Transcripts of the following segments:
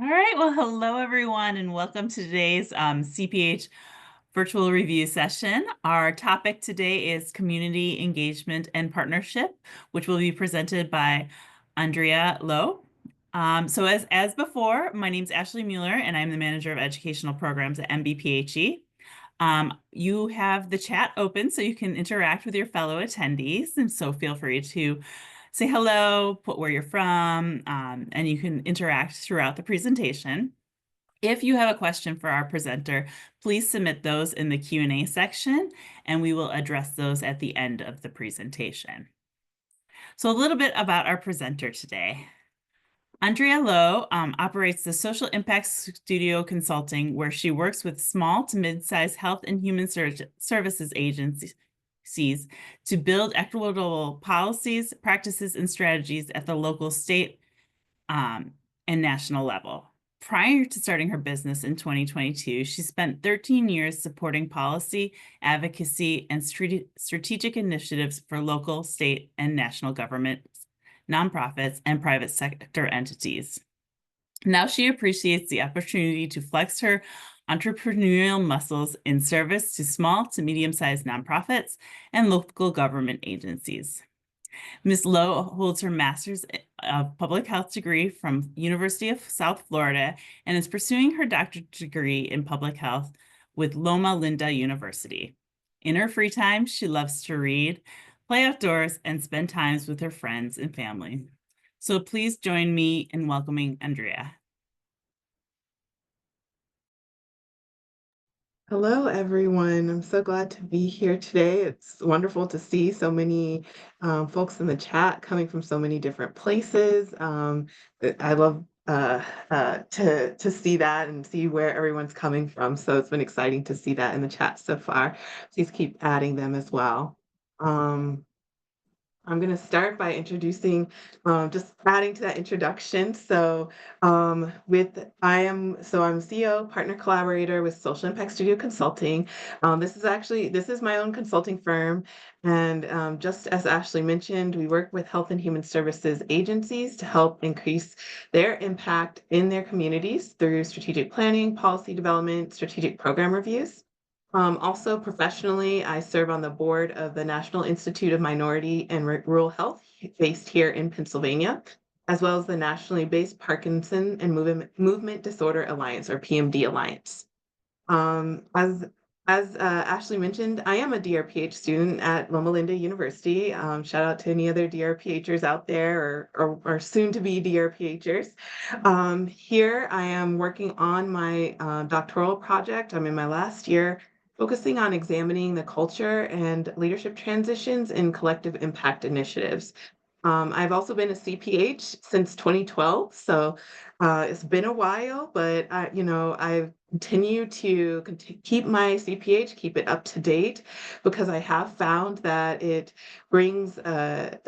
All right, well, hello everyone, and welcome to today's CPH virtual review session. Our topic today is community engagement and partnership, which will be presented by Andrea Lowe. So as before, my name is Ashley Mueller, and I'm the Manager of Educational Programs at NBPHE. You have the chat open so you can interact with your fellow attendees, and so feel free to say hello, put where you're from, and you can interact throughout the presentation. If you have a question for our presenter, please submit those in the Q&A section, and we will address those at the end of the presentation. So a little bit about our presenter today. Andrea Lowe operates the Social Impact Studio Consulting, where she works with small to mid-sized health and human services agencies to build equitable policies, practices, and strategies at the local, state, and national level. Prior to starting her business in 2022, she spent 13 years supporting policy, advocacy, and strategic initiatives for local, state, and national governments, nonprofits, and private sector entities. Now she appreciates the opportunity to flex her entrepreneurial muscles in service to small to medium-sized nonprofits and local government agencies. Ms. Lowe holds her Master's of Public Health degree from University of South Florida and is pursuing her doctorate degree in public health with Loma Linda University. In her free time, she loves to read, play outdoors, and spend times with her friends and family. So please join me in welcoming Andrea. Hello, everyone. I'm so glad to be here today. It's wonderful to see so many folks in the chat coming from so many different places. I love to see that and see where everyone's coming from. So it's been exciting to see that in the chat so far. Please keep adding them as well. I'm going to start by introducing, just adding to that introduction. So, I'm CEO, partner collaborator with Social Impact Studio Consulting. This is my own consulting firm, and just as Ashley mentioned, we work with health and human services agencies to help increase their impact in their communities through strategic planning, policy development, strategic program reviews. Also professionally, I serve on the board of the National Institute of Minority and Rural Health based here in Pennsylvania, as well as the nationally based Parkinson and Movement Disorder Alliance, or PMD Alliance. Um, as as Ashley mentioned, I am a DRPH student at Loma Linda University. Shout out to any other DRPHers out there or soon to be DRPHers. Here I am working on my doctoral project. I'm in my last year, focusing on examining the culture and leadership transitions in collective impact initiatives. I've also been a CPH since 2012, so it's been a while, but I continue to keep my CPH, keep it up to date, because I have found that it brings a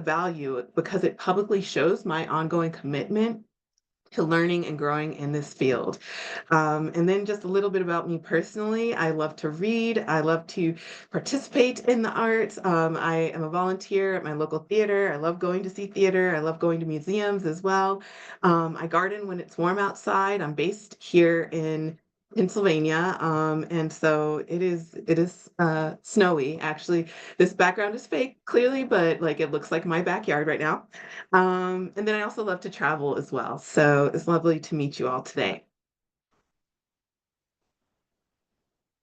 value because it publicly shows my ongoing commitment to learning and growing in this field. And then just a little bit about me personally. I love to read. I love to participate in the arts. I am a volunteer at my local theater. I love going to see theater. I love going to museums as well. I garden when it's warm outside. I'm based here in Pennsylvania, and so it is snowy. Actually, this background is fake, clearly, but like it looks like my backyard right now. And then I also love to travel as well. So it's lovely to meet you all today.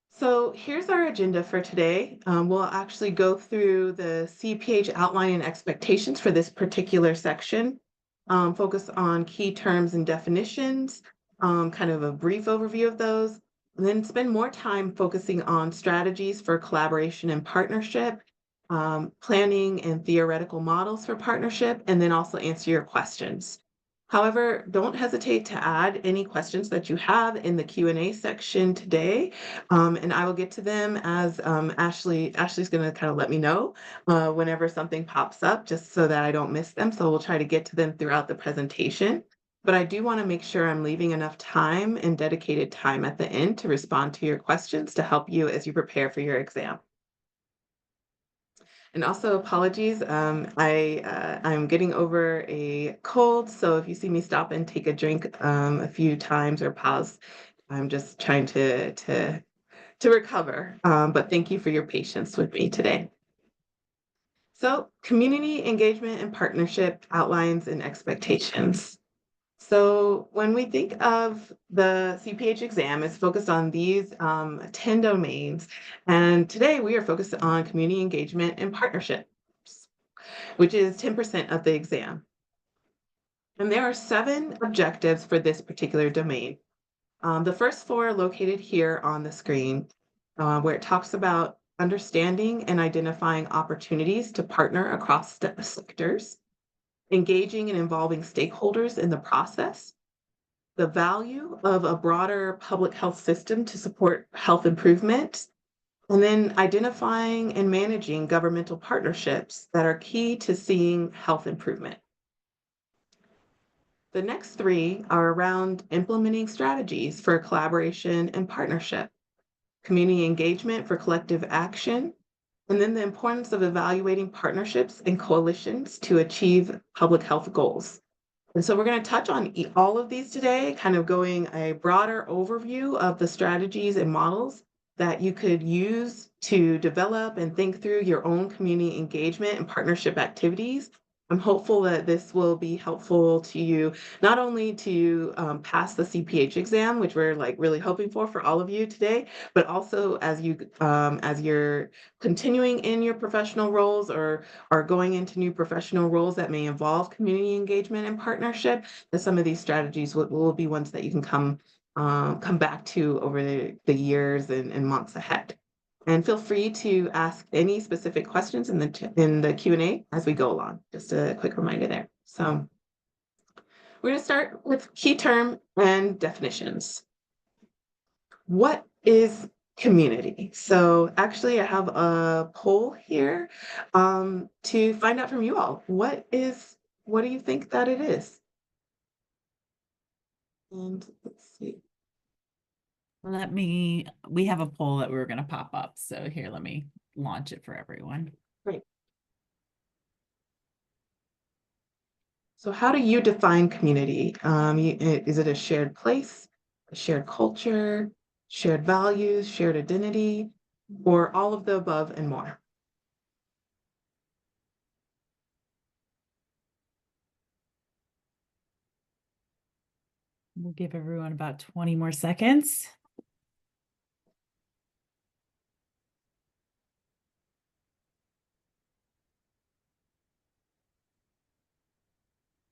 So here's our agenda for today. We'll actually go through the CPH outline and expectations for this particular section, focus on key terms and definitions, kind of a brief overview of those, and then spend more time focusing on strategies for collaboration and partnership, planning and theoretical models for partnership, and then also answer your questions. However, don't hesitate to add any questions that you have in the Q&A section today, and I will get to them as Ashley's going to kind of let me know whenever something pops up, just so that I don't miss them. So we'll try to get to them throughout the presentation. But I do want to make sure I'm leaving enough time and dedicated time at the end to respond to your questions to help you as you prepare for your exam. And also apologies, I'm getting over a cold, so if you see me stop and take a drink a few times or pause, I'm just trying to recover. But thank you for your patience with me today. So, community engagement and partnership outlines and expectations. So when we think of the CPH exam, it's focused on these 10 domains. And today we are focused on community engagement and partnerships, which is 10% of the exam. And there are 7 objectives for this particular domain. The first 4 are located here on the screen, where it talks about understanding and identifying opportunities to partner across sectors, engaging and involving stakeholders in the process, the value of a broader public health system to support health improvement, and then identifying and managing governmental partnerships that are key to seeing health improvement. The next 3 are around implementing strategies for collaboration and partnership, community engagement for collective action, and then the importance of evaluating partnerships and coalitions to achieve public health goals. And so we're going to touch on all of these today, kind of going a broader overview of the strategies and models that you could use to develop and think through your own community engagement and partnership activities. I'm hopeful that this will be helpful to you, not only to pass the CPH exam, which we're like really hoping for all of you today, but also as you're continuing in your professional roles or are going into new professional roles that may involve community engagement and partnership, that some of these strategies will be ones that you can come back to over the years and months ahead. And feel free to ask any specific questions in the Q&A as we go along. Just a quick reminder there. So we're going to start with key term and definitions. What is community? So actually I have a poll here to find out from you all. What do you think that it is? And let's see. We have a poll that we were going to pop up. So here, let me launch it for everyone. Great. So how do you define community? Is it a shared place, a shared culture, shared values, shared identity, or all of the above and more? We'll give everyone about 20 more seconds.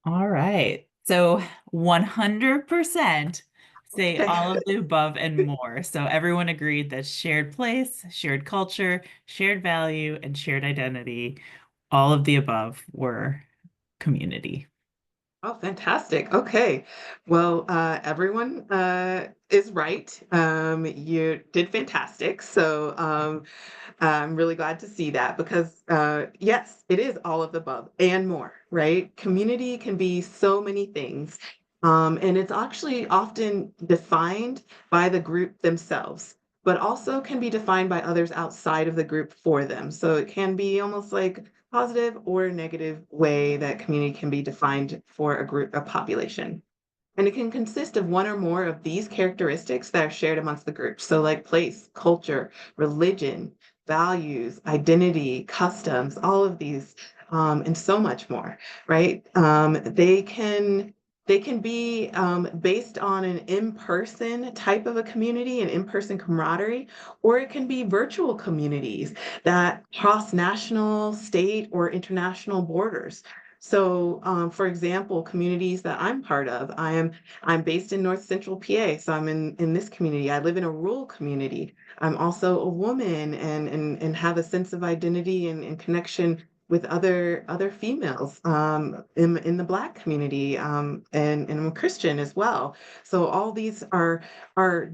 All right. So 100% say Okay. all of the above and more. So everyone agreed that shared place, shared culture, shared value, and shared identity, all of the above were community. Oh, fantastic. Okay. Well, everyone is right. You did fantastic. So I'm really glad to see that because, yes, it is all of the above and more, right? Community can be so many things. And it's actually often defined by the group themselves, but also can be defined by others outside of the group for them. So it can be almost like positive or negative way that community can be defined for a group, a population. And it can consist of one or more of these characteristics that are shared amongst the group. So like place, culture, religion, values, identity, customs, all of these, and so much more, right? They can be based on an in-person type of a community, an in-person camaraderie, or it can be virtual communities that cross national, state, or international borders. So, for example, communities that I'm part of, I'm based in North Central PA, so I'm in this community. I live in a rural community. I'm also a woman and have a sense of identity and connection with other females in the Black community, and I'm a Christian as well. So all these are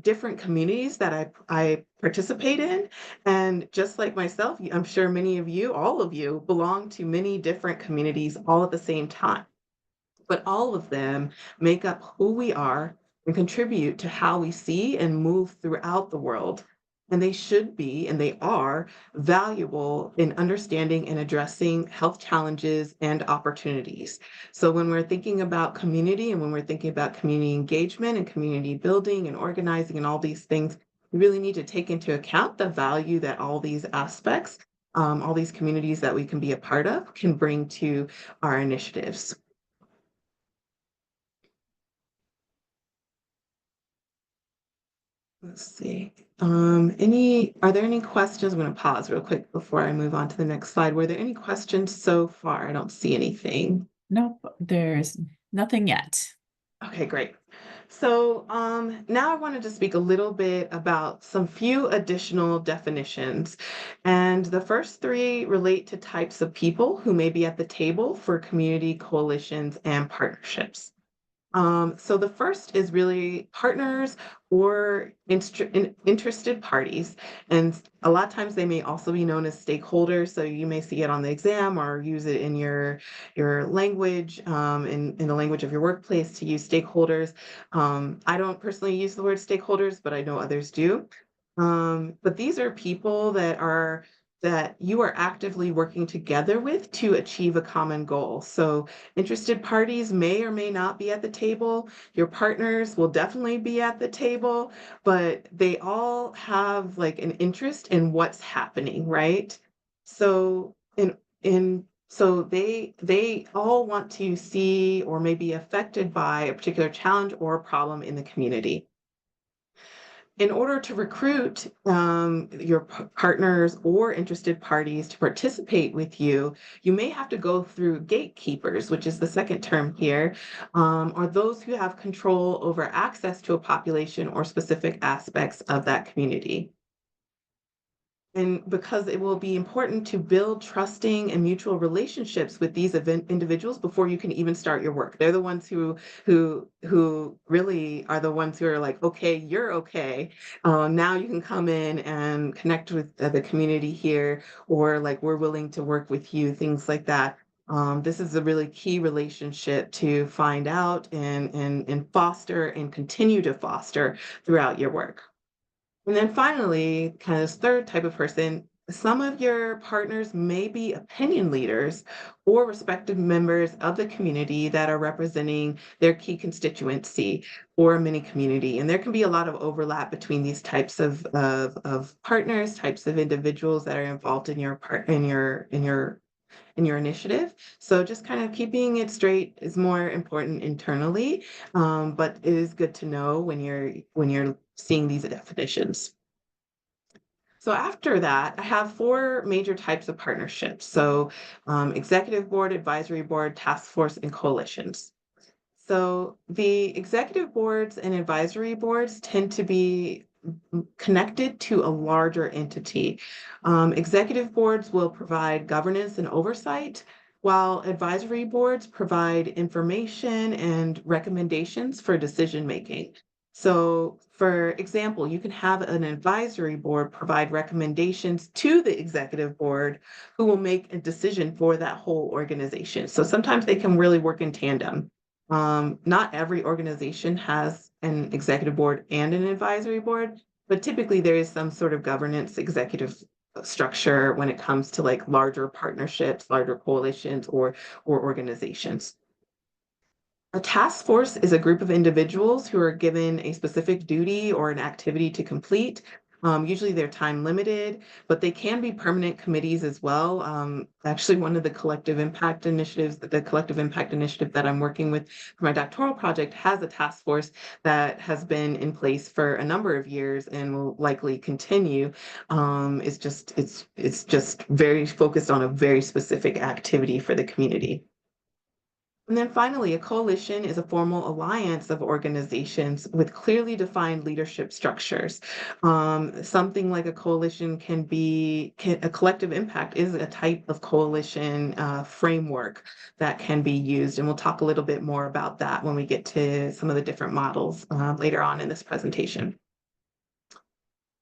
different communities that I participate in, and just like myself, I'm sure many of you, all of you, belong to many different communities all at the same time. But all of them make up who we are and contribute to how we see and move throughout the world. And they should be, and they are valuable in understanding and addressing health challenges and opportunities. So when we're thinking about community and when we're thinking about community engagement and community building and organizing and all these things, we really need to take into account the value that all these aspects, all these communities that we can be a part of can bring to our initiatives. Let's see. Are there any questions? I'm going to pause real quick before I move on to the next slide. Were there any questions so far? I don't see anything. Nope, there's nothing yet. Okay, great. So now I wanted to speak a little bit about some few additional definitions. And the first three relate to types of people who may be at the table for community coalitions and partnerships. So the first is really partners or interested parties. And a lot of times they may also be known as stakeholders. So you may see it on the exam or use it in your language, in the language of your workplace to use stakeholders. I don't personally use the word stakeholders, but I know others do. But these are people that you are actively working together with to achieve a common goal. So interested parties may or may not be at the table. Your partners will definitely be at the table, but they all have like an interest in what's happening, right? So they all want to see or may be affected by a particular challenge or problem in the community. In order to recruit your partners or interested parties to participate with you, you may have to go through gatekeepers, which is the second term here, or those who have control over access to a population or specific aspects of that community. And because it will be important to build trusting and mutual relationships with these individuals before you can even start your work. They're the ones who really are the ones who are like, okay, you're okay. Now you can come in and connect with the community here, or like we're willing to work with you, things like that. This is a really key relationship to find out and foster and continue to foster throughout your work. And then finally, kind of this third type of person, some of your partners may be opinion leaders or respective members of the community that are representing their key constituency or mini community. And there can be a lot of overlap between these types of partners, types of individuals that are involved in your part in your initiative. So just kind of keeping it straight is more important internally, but it is good to know when you're seeing these definitions. So after that, I have four major types of partnerships. So executive board, advisory board, task force, and coalitions. So the executive boards and advisory boards tend to be connected to a larger entity. Executive boards will provide governance and oversight, while advisory boards provide information and recommendations for decision making. So, for example, you can have an advisory board provide recommendations to the executive board who will make a decision for that whole organization. So sometimes they can really work in tandem. Not every organization has an executive board and an advisory board, but typically there is some sort of governance executive structure when it comes to like larger partnerships, larger coalitions, or organizations. A task force is a group of individuals who are given a specific duty or an activity to complete. Usually they're time limited, but they can be permanent committees as well. Actually, one of the collective impact initiatives, the collective impact initiative that I'm working with for my doctoral project has a task force that has been in place for a number of years and will likely continue. It's just very focused on a very specific activity for the community. And then finally, a coalition is a formal alliance of organizations with clearly defined leadership structures. Something like a coalition a collective impact is a type of coalition framework that can be used. And we'll talk a little bit more about that when we get to some of the different models later on in this presentation.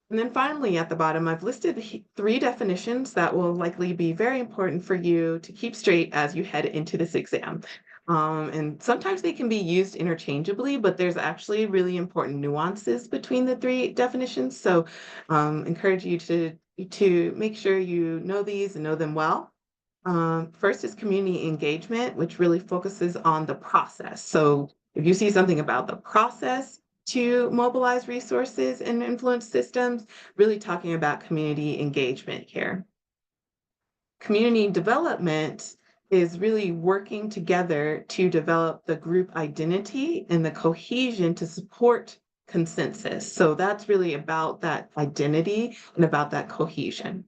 And then finally, at the bottom, I've listed three definitions that will likely be very important for you to keep straight as you head into this exam. And sometimes they can be used interchangeably, but there's actually really important nuances between the three definitions. So encourage you to make sure you know these and know them well. First is community engagement, which really focuses on the process. So if you see something about the process to mobilize resources and influence systems, really talking about community engagement here. Community development is really working together to develop the group identity and the cohesion to support consensus. So that's really about that identity and about that cohesion.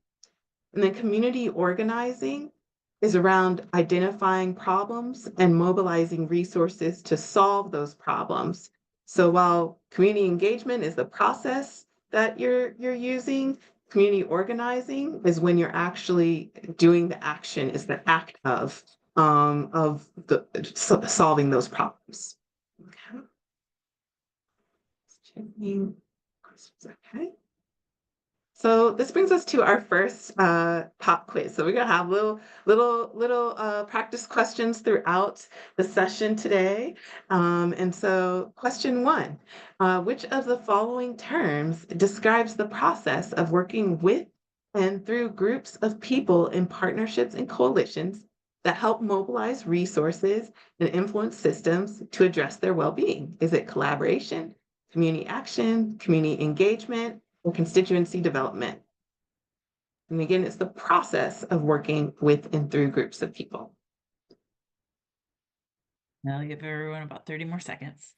And then community organizing is around identifying problems and mobilizing resources to solve those problems. So while community engagement is the process that you're using, community organizing is when you're actually doing the action, is the act of the solving those problems. Okay. Checking. Okay. So this brings us to our first pop quiz. So we're gonna have little practice questions throughout the session today. And so question one, which of the following terms describes the process of working with and through groups of people in partnerships and coalitions that help mobilize resources and influence systems to address their well-being? Is it collaboration, community action, community engagement, or constituency development? And again, it's the process of working with and through groups of people. I'll give everyone about 30 more seconds.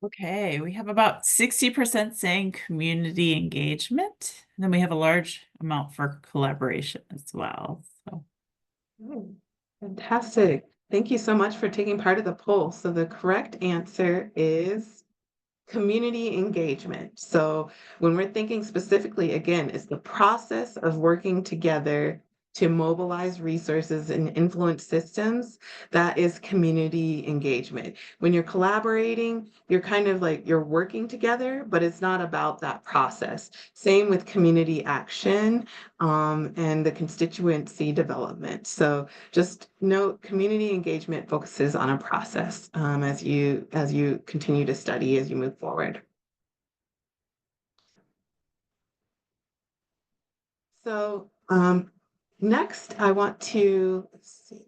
Okay, we have about 60% saying community engagement, and then we have a large amount for collaboration as well. So Fantastic. Thank you so much for taking part of the poll. So the correct answer is community engagement. So when we're thinking specifically, again, it's the process of working together to mobilize resources and influence systems. That is community engagement. When you're collaborating, you're kind of like you're working together, but it's not about that process. Same with community action and the constituency development. So just note community engagement focuses on a process as you continue to study as you move forward. So next I want to let's see.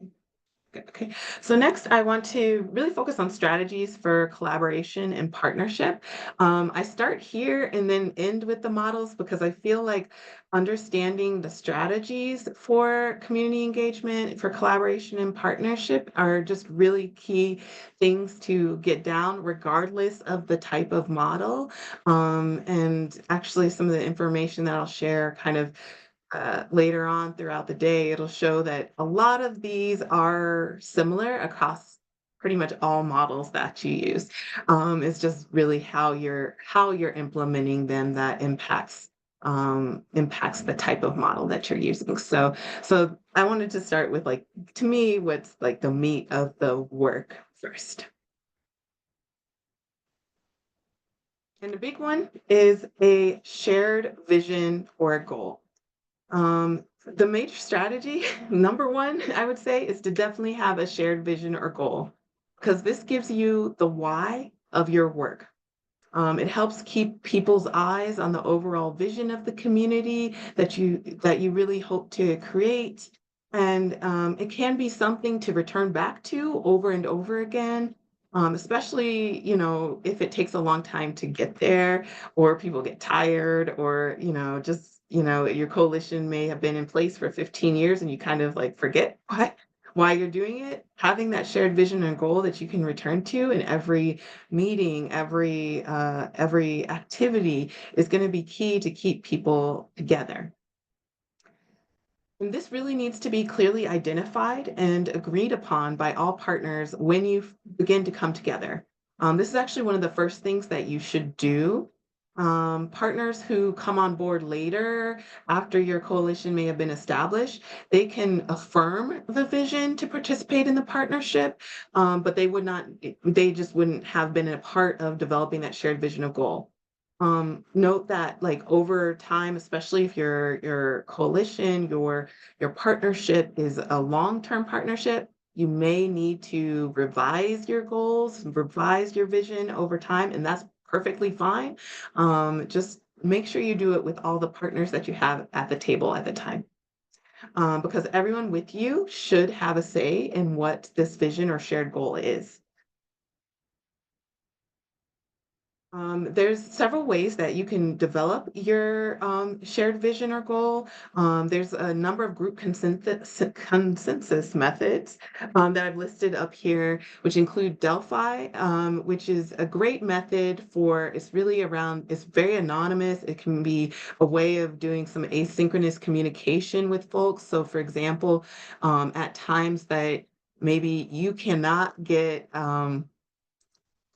Okay. So next, I want to really focus on strategies for collaboration and partnership. I start here and then end with the models because I feel like understanding the strategies for community engagement, for collaboration and partnership are just really key things to get down, regardless of the type of model. And actually, some of the information that I'll share kind of later on throughout the day, it'll show that a lot of these are similar across pretty much all models that you use. It's just really how you're implementing them that impacts the type of model that you're using. So I wanted to start with like to me what's like the meat of the work first. And the big one is a shared vision or a goal. The major strategy, number one, I would say, is to definitely have a shared vision or goal, because this gives you the why of your work. It helps keep people's eyes on the overall vision of the community that you really hope to create. And it can be something to return back to over and over again, especially, if it takes a long time to get there, or people get tired, or, just, your coalition may have been in place for 15 years and you kind of like forget why you're doing it. Having that shared vision and goal that you can return to in every meeting, every activity is going to be key to keep people together. And this really needs to be clearly identified and agreed upon by all partners when you begin to come together. This is actually one of the first things that you should do. Partners who come on board later, after your coalition may have been established, they can affirm the vision to participate in the partnership, but they would not, they just wouldn't have been a part of developing that shared vision of goal. Note that like over time, especially if your coalition, your partnership is a long-term partnership, you may need to revise your goals, revise your vision over time, and that's perfectly fine. Just make sure you do it with all the partners that you have at the table at the time. Because everyone with you should have a say in what this vision or shared goal is. There's several ways that you can develop your shared vision or goal. There's a number of group consensus methods that I've listed up here, which include Delphi, which is a great method for, it's really around, it's very anonymous. It can be a way of doing some asynchronous communication with folks. So, for example, at times that maybe you cannot get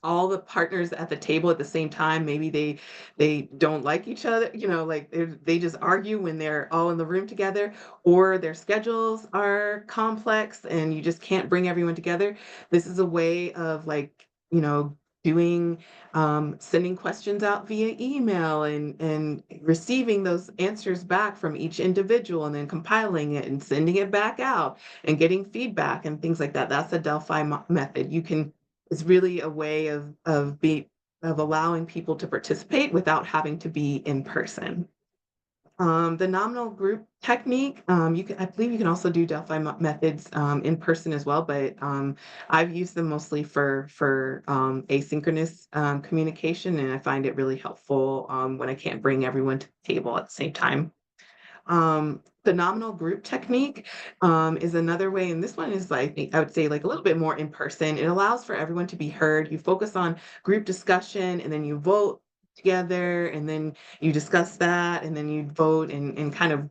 all the partners at the table at the same time. Maybe they don't like each other, like they just argue when they're all in the room together, or their schedules are complex and you just can't bring everyone together. This is a way of like, doing sending questions out via email and receiving those answers back from each individual and then compiling it and sending it back out and getting feedback and things like that. That's a Delphi method. You can Is really a way of allowing people to participate without having to be in person. The nominal group technique, I believe you can also do Delphi methods in person as well, but I've used them mostly for asynchronous communication, and I find it really helpful when I can't bring everyone to the table at the same time. The nominal group technique is another way, and this one is like, I would say like a little bit more in person. It allows for everyone to be heard. You focus on group discussion and then you vote together and then you discuss that and then you vote and kind of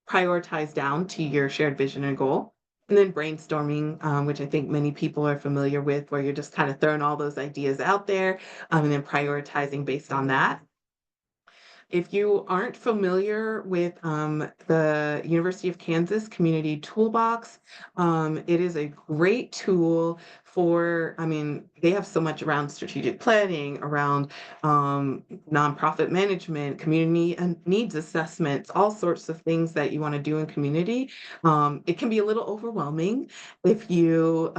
prioritize down to your shared vision and goal. And then brainstorming, which I think many people are familiar with, where you're just kind of throwing all those ideas out there and then prioritizing based on that. If you aren't familiar with the University of Kansas Community Toolbox, it is a great tool for, I mean, they have so much around strategic planning, around nonprofit management, community and needs assessments, all sorts of things that you want to do in community. It can be a little overwhelming if you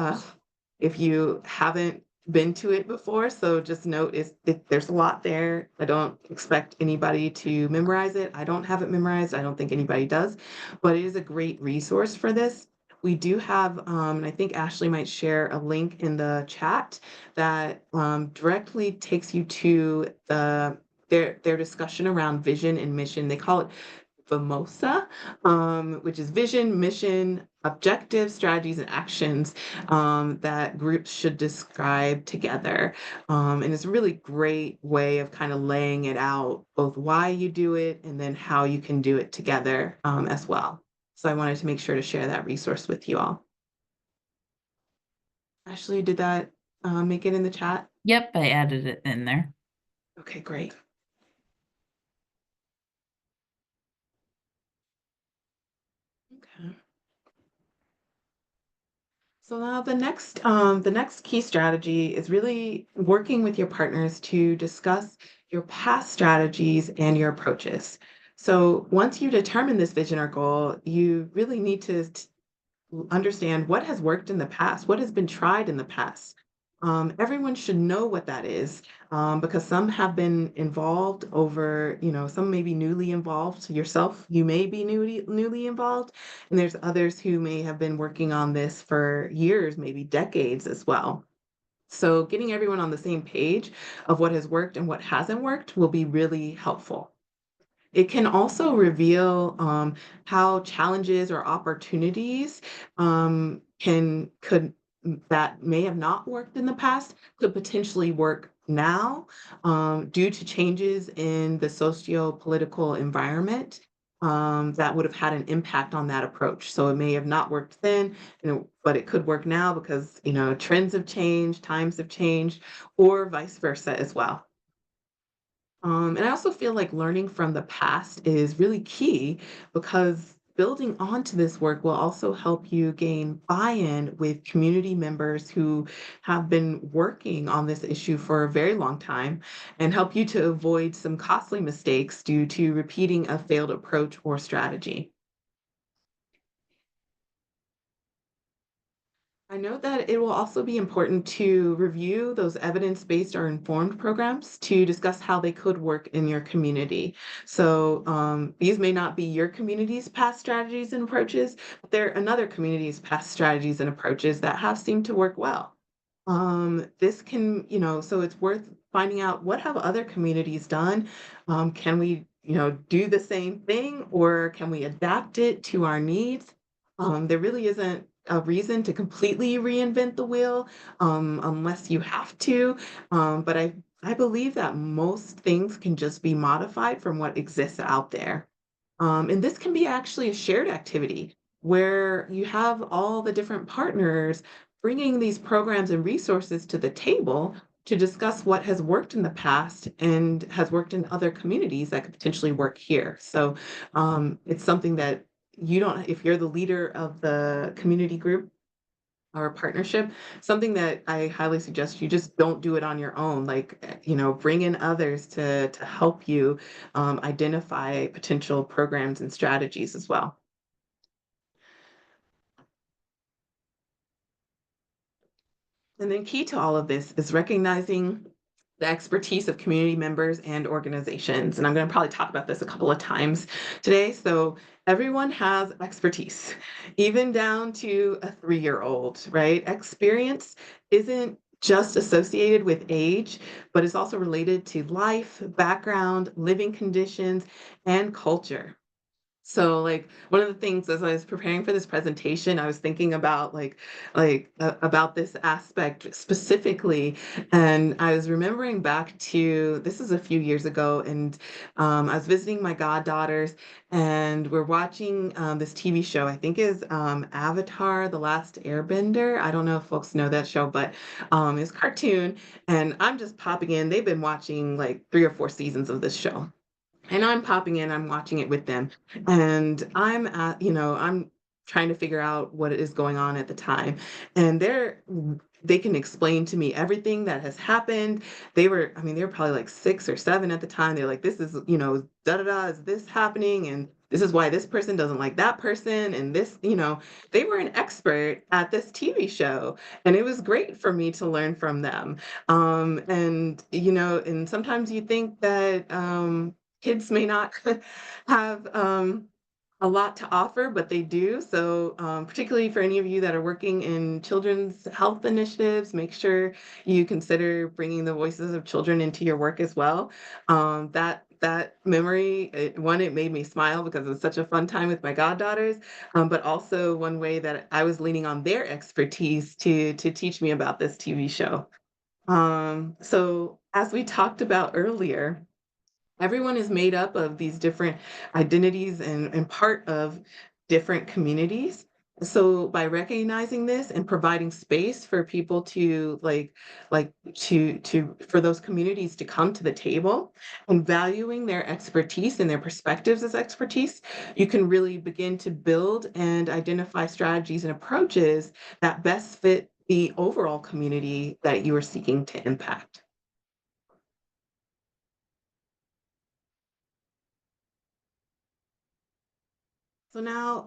haven't been to it before, so just note there's a lot there. I don't expect anybody to memorize it. I don't have it memorized. I don't think anybody does, but it is a great resource for this. We do have, and I think Ashley might share a link in the chat that directly takes you to their discussion around vision and mission. They call it VMOSA, which is vision, mission, objectives, strategies, and actions that groups should describe together. And it's a really great way of kind of laying it out, both why you do it and then how you can do it together as well. So I wanted to make sure to share that resource with you all. Ashley, did that make it in the chat? Yep, I added it in there. Okay, great. Okay. So now the next key strategy is really working with your partners to discuss your past strategies and your approaches. So once you determine this vision or goal, you really need to understand what has worked in the past, what has been tried in the past. Everyone should know what that is because some have been involved over, some may be newly involved. Yourself, you may be newly involved, and there's others who may have been working on this for years, maybe decades as well. So getting everyone on the same page of what has worked and what hasn't worked will be really helpful. It can also reveal how challenges or opportunities could that may have not worked in the past could potentially work now due to changes in the socio-political environment. that would have had an impact on that approach. So it may have not worked then, but it could work now because, trends have changed, times have changed, or vice versa as well. And I also feel like learning from the past is really key because building onto this work will also help you gain buy-in with community members who have been working on this issue for a very long time and help you to avoid some costly mistakes due to repeating a failed approach or strategy. I know that it will also be important to review those evidence-based or informed programs to discuss how they could work in your community. So these may not be your community's past strategies and approaches, but they're another community's past strategies and approaches that have seemed to work well. This can, so it's worth finding out what have other communities done. Can we, do the same thing or can we adapt it to our needs? There really isn't a reason to completely reinvent the wheel unless you have to. But I believe that most things can just be modified from what exists out there. And this can be actually a shared activity where you have all the different partners bringing these programs and resources to the table to discuss what has worked in the past and has worked in other communities that could potentially work here. So it's something that you don't, if you're the leader of the community group or partnership, something that I highly suggest you just don't do it on your own. Like, bring in others to help you identify potential programs and strategies as well. And then key to all of this is recognizing the expertise of community members and organizations. And I'm going to probably talk about this a couple of times today. So everyone has expertise, even down to a 3-year-old, right? Experience isn't just associated with age, but is also related to life, background, living conditions, and culture. So, like, one of the things as I was preparing for this presentation, I was thinking about about this aspect specifically, and I was remembering back to this is a few years ago, and I was visiting my goddaughters, and we're watching this TV show. I think is Avatar: The Last Airbender. I don't know if folks know that show, but it's a cartoon, and I'm just popping in. They've been watching like 3 or 4 seasons of this show. And I'm popping in, I'm watching it with them. And I'm trying to figure out what is going on at the time. And they can explain to me everything that has happened. They were probably like 6 or 7 at the time. They're like, this is, da da da, is this happening? And this is why this person doesn't like that person. And this, they were an expert at this TV show. And it was great for me to learn from them. And sometimes you think that, kids may not have a lot to offer, but they do. So, particularly for any of you that are working in children's health initiatives, make sure you consider bringing the voices of children into your work as well. That memory, it made me smile because it was such a fun time with my goddaughters, but also one way that I was leaning on their expertise to teach me about this TV show. So, as we talked about earlier, everyone is made up of these different identities and part of different communities. So by recognizing this and providing space for people to for those communities to come to the table and valuing their expertise and their perspectives as expertise, you can really begin to build and identify strategies and approaches that best fit the overall community that you are seeking to impact. So now,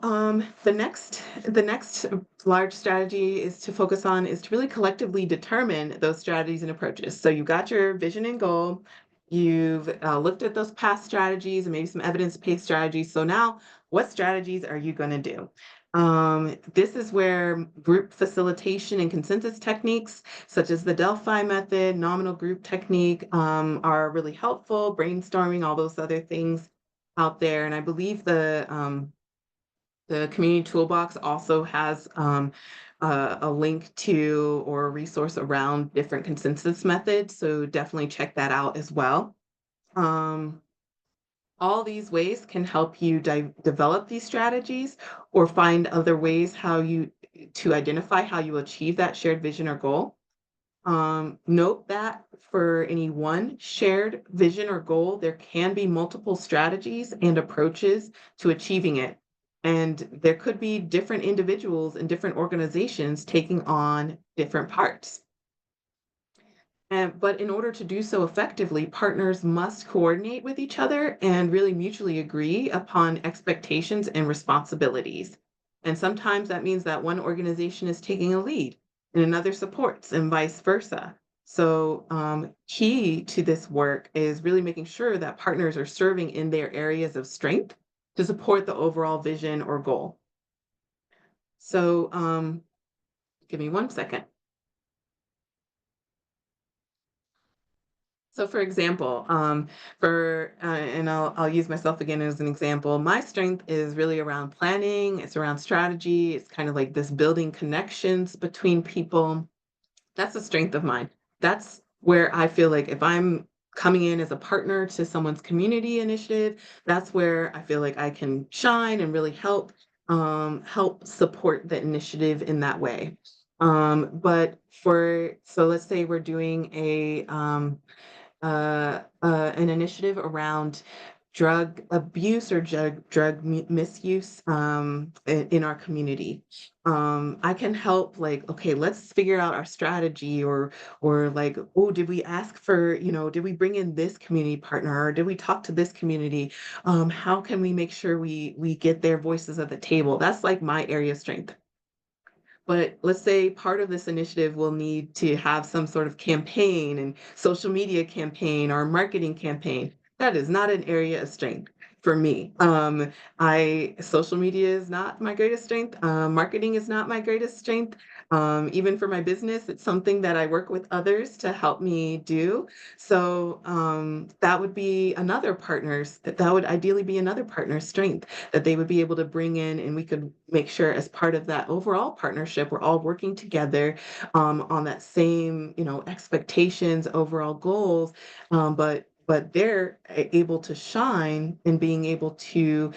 the next large strategy is to focus on is to really collectively determine those strategies and approaches. So you've got your vision and goal. You've looked at those past strategies and maybe some evidence-based strategies. So now, what strategies are you going to do? This is where group facilitation and consensus techniques, such as the Delphi method, nominal group technique, are really helpful. Brainstorming, all those other things out there, and I believe the community toolbox also has a link to or a resource around different consensus methods. So definitely check that out as well. Um, All these ways can help you develop these strategies or find other ways to identify how you achieve that shared vision or goal. Note that for any one shared vision or goal, there can be multiple strategies and approaches to achieving it. And there could be different individuals and different organizations taking on different parts. But in order to do so effectively, partners must coordinate with each other and really mutually agree upon expectations and responsibilities. And sometimes that means that one organization is taking a lead and another supports, and vice versa. So, key to this work is really making sure that partners are serving in their areas of strength to support the overall vision or goal. So, give me one second. So, for example, and I'll use myself again as an example. My strength is really around planning. It's around strategy. It's kind of like this building connections between people. That's a strength of mine. That's where I feel like if I'm coming in as a partner to someone's community initiative, that's where I feel like I can shine and really help support the initiative in that way. So let's say we're doing an initiative around drug abuse or misuse in our community. I can help like, okay, let's figure out our strategy or like, oh, did we ask for, did we bring in this community partner or did we talk to this community? How can we make sure we get their voices at the table? That's like my area of strength. But let's say part of this initiative will need to have some sort of campaign and social media campaign or marketing campaign. That is not an area of strength for me. I Social media is not my greatest strength. Marketing is not my greatest strength. Even for my business, it's something that I work with others to help me do. So that would be that would ideally be another partner's strength that they would be able to bring in, and we could make sure as part of that overall partnership, we're all working together on that same, expectations, overall goals, but they're able to shine in being able to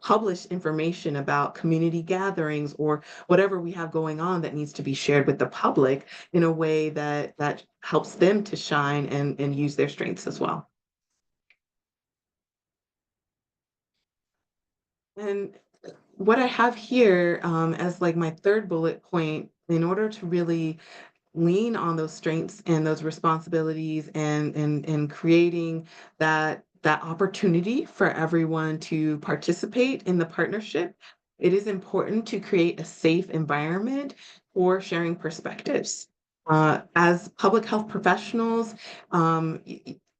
publish information about community gatherings or whatever we have going on that needs to be shared with the public in a way that helps them to shine and use their strengths as well. And what I have here as like my third bullet point, in order to really lean on those strengths and those responsibilities and creating that opportunity for everyone to participate in the partnership, it is important to create a safe environment for sharing perspectives. As public health professionals,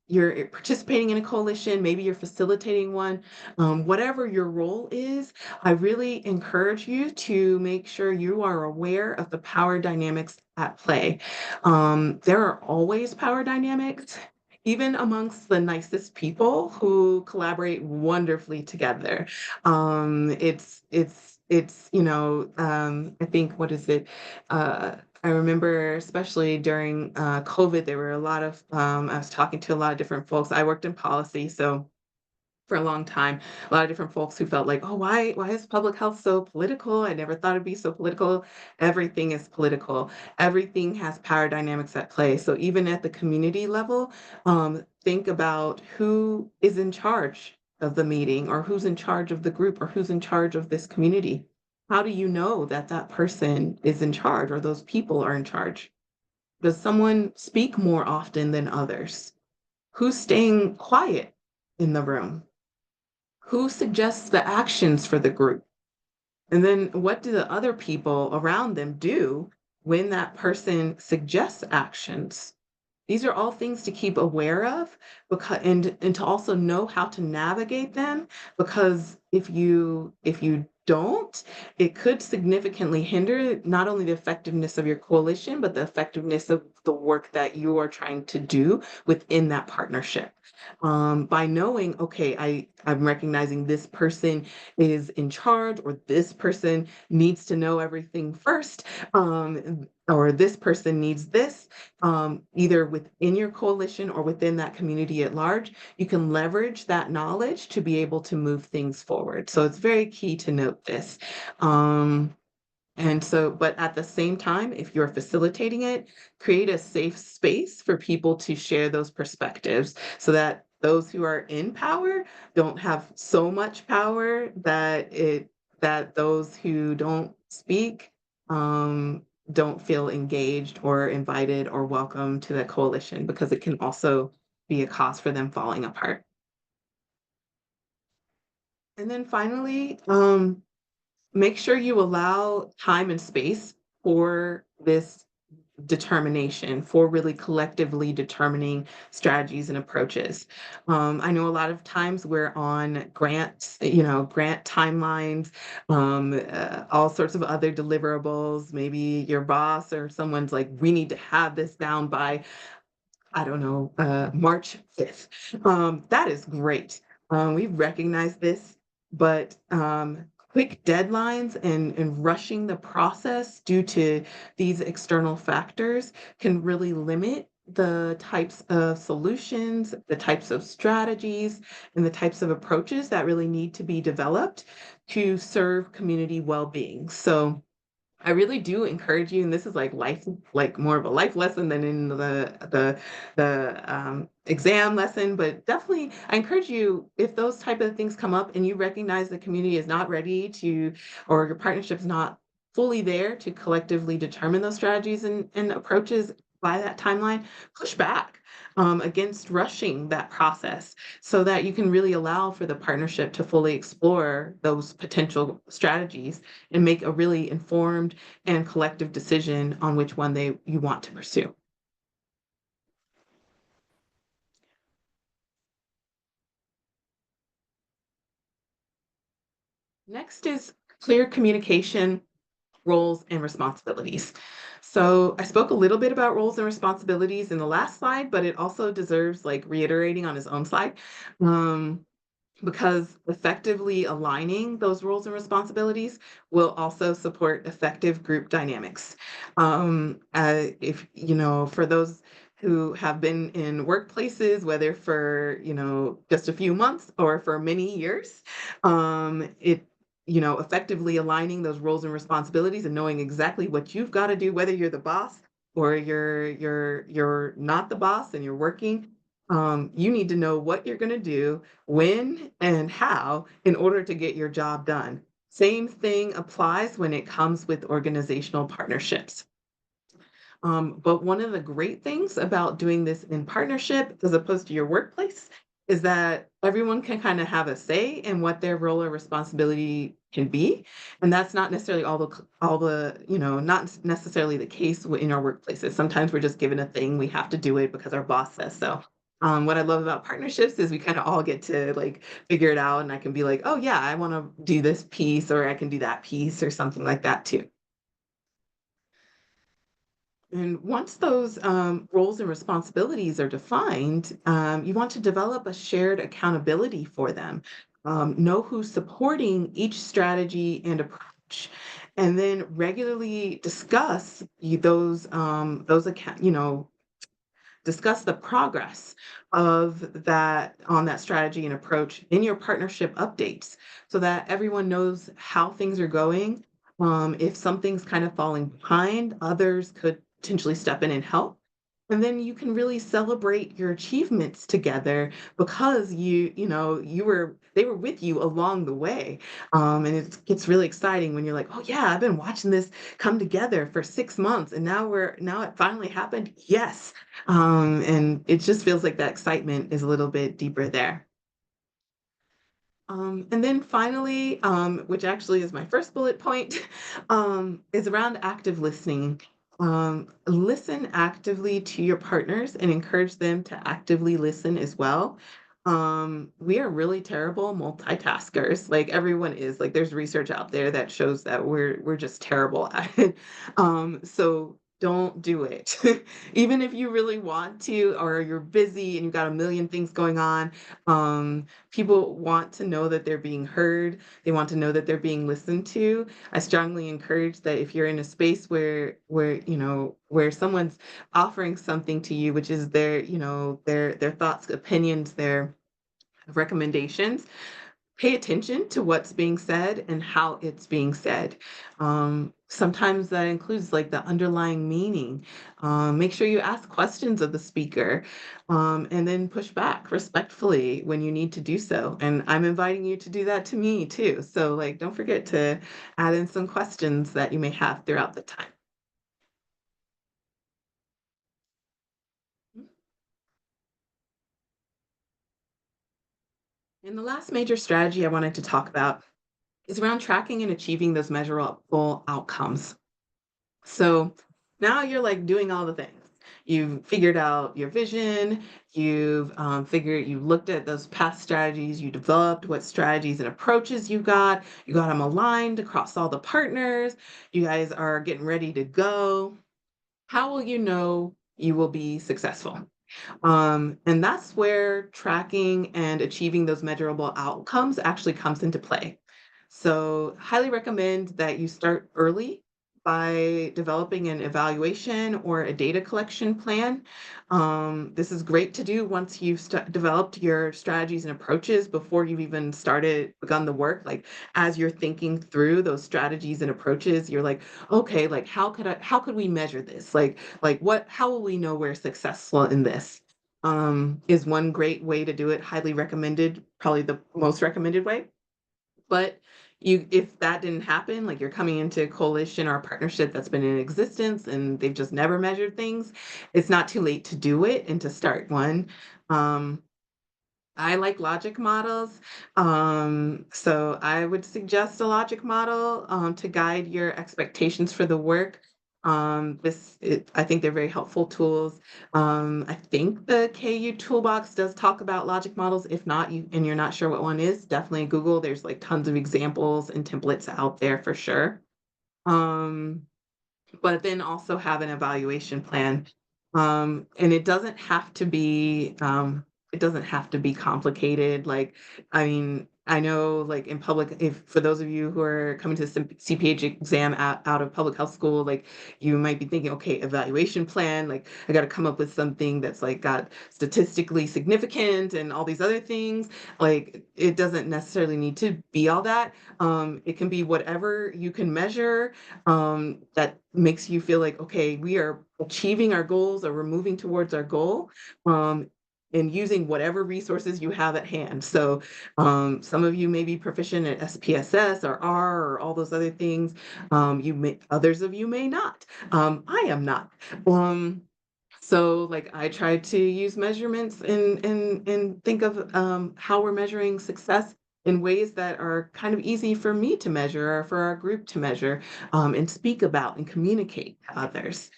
you're participating in a coalition, maybe you're facilitating one, whatever your role is, I really encourage you to make sure you are aware of the power dynamics at play. There are always power dynamics, even amongst the nicest people who collaborate wonderfully together. I think, what is it? I remember, especially during COVID, there were I was talking to a lot of different folks. I worked in policy, so for a long time, a lot of different folks who felt like, oh, why is public health so political? I never thought it'd be so political. Everything is political. Everything has power dynamics at play. So even at the community level, think about who is in charge of the meeting or who's in charge of the group or who's in charge of this community. How do you know that that person is in charge or those people are in charge? Does someone speak more often than others? Who's staying quiet in the room? Who suggests the actions for the group? And then what do the other people around them do when that person suggests actions? These are all things to keep aware of and to also know how to navigate them, because if you don't, it could significantly hinder not only the effectiveness of your coalition, but the effectiveness of the work that you are trying to do within that partnership. By knowing, okay, I'm recognizing this person is in charge or this person needs to know everything first. or this person needs this, either within your coalition or within that community at large, you can leverage that knowledge to be able to move things forward. So it's very key to note this. And so, but at the same time, if you're facilitating it, create a safe space for people to share those perspectives so that those who are in power don't have so much power that those who don't speak don't feel engaged or invited or welcome to the coalition, because it can also be a cause for them falling apart. And then finally, make sure you allow time and space for this determination, for really collectively determining strategies and approaches. I know a lot of times we're on grants, grant timelines, all sorts of other deliverables. Maybe your boss or someone's like, we need to have this down by, I don't know, March 5th. That is great. We recognize this, but quick deadlines and rushing the process due to these external factors can really limit the types of solutions, the types of strategies, and the types of approaches that really need to be developed to serve community well-being. So I really do encourage you, and this is like life, like more of a life lesson than in the exam lesson, but definitely I encourage you, if those type of things come up and you recognize the community is not ready to, or your partnership's not fully there to collectively determine those strategies and approaches by that timeline, push back against rushing that process so that you can really allow for the partnership to fully explore those potential strategies and make a really informed and collective decision on which one you want to pursue. Next is clear communication, roles, and responsibilities. So I spoke a little bit about roles and responsibilities in the last slide, but it also deserves like reiterating on its own slide. Because effectively aligning those roles and responsibilities will also support effective group dynamics. If, for those who have been in workplaces, whether for, just a few months or for many years, effectively aligning those roles and responsibilities and knowing exactly what you've got to do, whether you're the boss or you're not the boss and you're working, you need to know what you're going to do, when, and how in order to get your job done. Same thing applies when it comes with organizational partnerships. But one of the great things about doing this in partnership as opposed to your workplace is that everyone can kind of have a say in what their role or responsibility can be. And that's not necessarily not necessarily the case in our workplaces. Sometimes we're just given a thing, we have to do it because our boss says so. What I love about partnerships is we kind of all get to like figure it out, and I can be like, oh yeah, I want to do this piece, or I can do that piece, or something like that too. And once those roles and responsibilities are defined, you want to develop a shared accountability for them. Know who's supporting each strategy and approach, and then regularly discuss discuss the progress of that on that strategy and approach in your partnership updates so that everyone knows how things are going. If something's kind of falling behind, others could potentially step in and help. And then you can really celebrate your achievements together because they were with you along the way. And it gets really exciting when you're like, oh yeah, I've been watching this come together for 6 months, and now it finally happened. Yes. And it just feels like that excitement is a little bit deeper there. And then finally, which actually is my first bullet point, is around active listening. Listen actively to your partners and encourage them to actively listen as well. We are really terrible multitaskers. Like everyone is. Like there's research out there that shows that we're just terrible at it. So don't do it. Even if you really want to, or you're busy and you've got a million things going on, people want to know that they're being heard. They want to know that they're being listened to. I strongly encourage that if you're in a space where someone's offering something to you, which is their thoughts, opinions, their recommendations, pay attention to what's being said and how it's being said. Sometimes that includes like the underlying meaning. Make sure you ask questions of the speaker, and then push back respectfully when you need to do so. And I'm inviting you to do that to me too. So like, don't forget to add in some questions that you may have throughout the time. And the last major strategy I wanted to talk about is around tracking and achieving those measurable outcomes. So now you're like doing all the things. You've figured out your vision. You looked at those past strategies. You developed what strategies and approaches you got. You got them aligned across all the partners. You guys are getting ready to go. How will you know you will be successful? And that's where tracking and achieving those measurable outcomes actually comes into play. So, highly recommend that you start early by developing an evaluation or a data collection plan. This is great to do once you've developed your strategies and approaches before you've even begun the work. Like as you're thinking through those strategies and approaches, you're like, okay, like how could we measure this? How will we know we're successful in this? Is one great way to do it. Highly recommended, probably the most recommended way. But if that didn't happen, like you're coming into a coalition or a partnership that's been in existence and they've just never measured things, it's not too late to do it and to start one. Um, I like logic models. So I would suggest a logic model to guide your expectations for the work. I think they're very helpful tools. I think the KU toolbox does talk about logic models. If not, and you're not sure what one is, definitely Google. There's like tons of examples and templates out there for sure. Um, but then also have an evaluation plan. And it doesn't have to be complicated. Like, I mean, I know like in public, if for those of you who are coming to the CPH exam out of public health school, like you might be thinking, okay, evaluation plan, like I got to come up with something that's like got statistically significant and all these other things. Like it doesn't necessarily need to be all that. It can be whatever you can measure that makes you feel like, okay, we are achieving our goals or we're moving towards our goal, and using whatever resources you have at hand. So some of you may be proficient at SPSS or R or all those other things. Others of you may not. I am not. So like I try to use measurements and think of how we're measuring success in ways that are kind of easy for me to measure or for our group to measure, and speak about and communicate to others.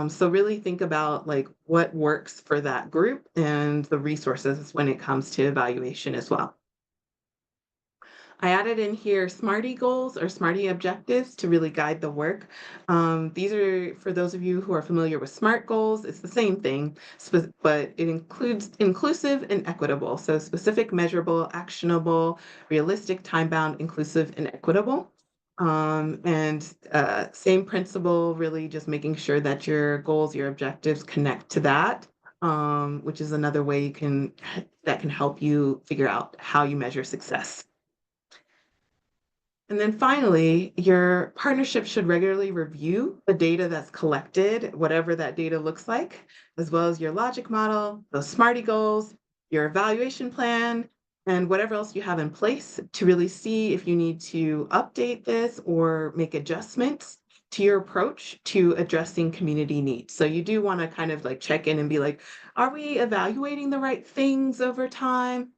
So really think about like what works for that group and the resources when it comes to evaluation as well. I added in here SMARTY goals or SMARTY objectives to really guide the work. These are for those of you who are familiar with SMART goals. It's the same thing, but it includes inclusive and equitable. So specific, measurable, actionable, realistic, time-bound, inclusive, and equitable. And same principle, really just making sure that your goals, your objectives connect to that, which is another way that can help you figure out how you measure success. And then finally, your partnership should regularly review the data that's collected, whatever that data looks like, as well as your logic model, those SMARTY goals, your evaluation plan, and whatever else you have in place to really see if you need to update this or make adjustments to your approach to addressing community needs. So you do want to kind of like check in and be like, are we evaluating the right things over time?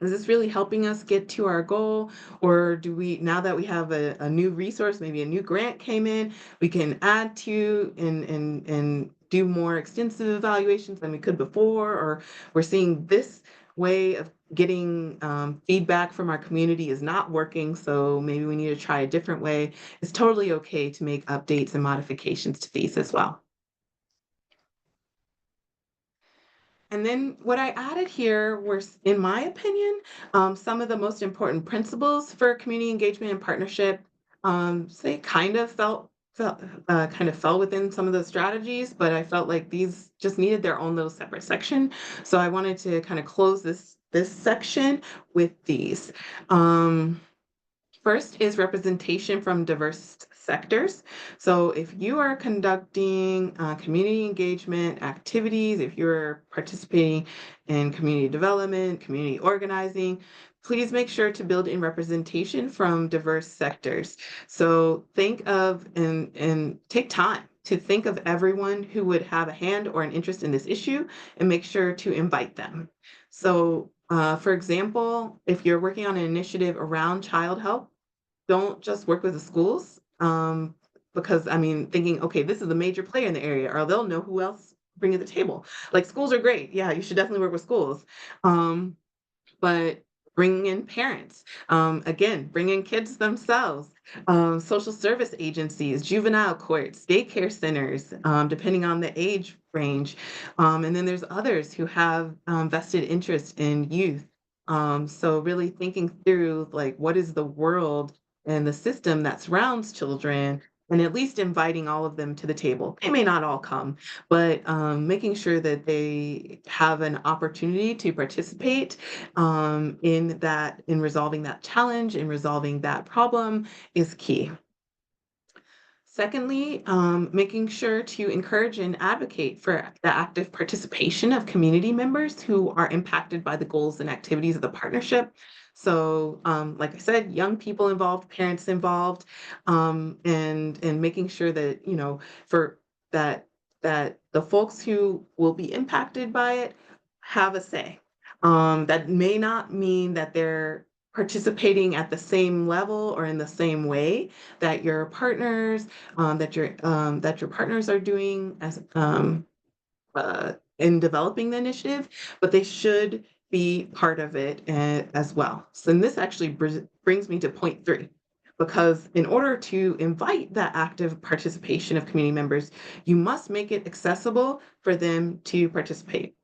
Is this really helping us get to our goal? Or do we, now that we have a new resource, maybe a new grant came in, we can add to and do more extensive evaluations than we could before? Or we're seeing this way of getting feedback from our community is not working, so maybe we need to try a different way. It's totally okay to make updates and modifications to these as well. And then what I added here were, in my opinion, some of the most important principles for community engagement and partnership. So they kind of fell within some of the strategies, but I felt like these just needed their own little separate section. So I wanted to kind of close this section with these. Um, First is representation from diverse sectors. So if you are conducting community engagement activities, if you're participating in community development, community organizing, please make sure to build in representation from diverse sectors. So think of and take time to think of everyone who would have a hand or an interest in this issue and make sure to invite them. So, for example, if you're working on an initiative around child health, don't just work with the schools. Because I mean, thinking, okay, this is a major player in the area, or they'll know who else bring to the table. Like schools are great. Yeah, you should definitely work with schools. Um, but bringing in parents, again, bring in kids themselves, social service agencies, juvenile courts, daycare centers, depending on the age range. And then there's others who have vested interest in youth. So really thinking through like what is the world and the system that surrounds children, and at least inviting all of them to the table. They may not all come, but making sure that they have an opportunity to participate in resolving that challenge, in resolving that problem is key. Secondly, making sure to encourage and advocate for the active participation of community members who are impacted by the goals and activities of the partnership. So, like I said, young people involved, parents involved, and making sure that for that that the folks who will be impacted by it have a say. That may not mean that they're participating at the same level or in the same way that your partners that your partners are doing as in developing the initiative, but they should be part of it as well. So and this actually brings me to point 3. Because in order to invite that active participation of community members, you must make it accessible for them to participate.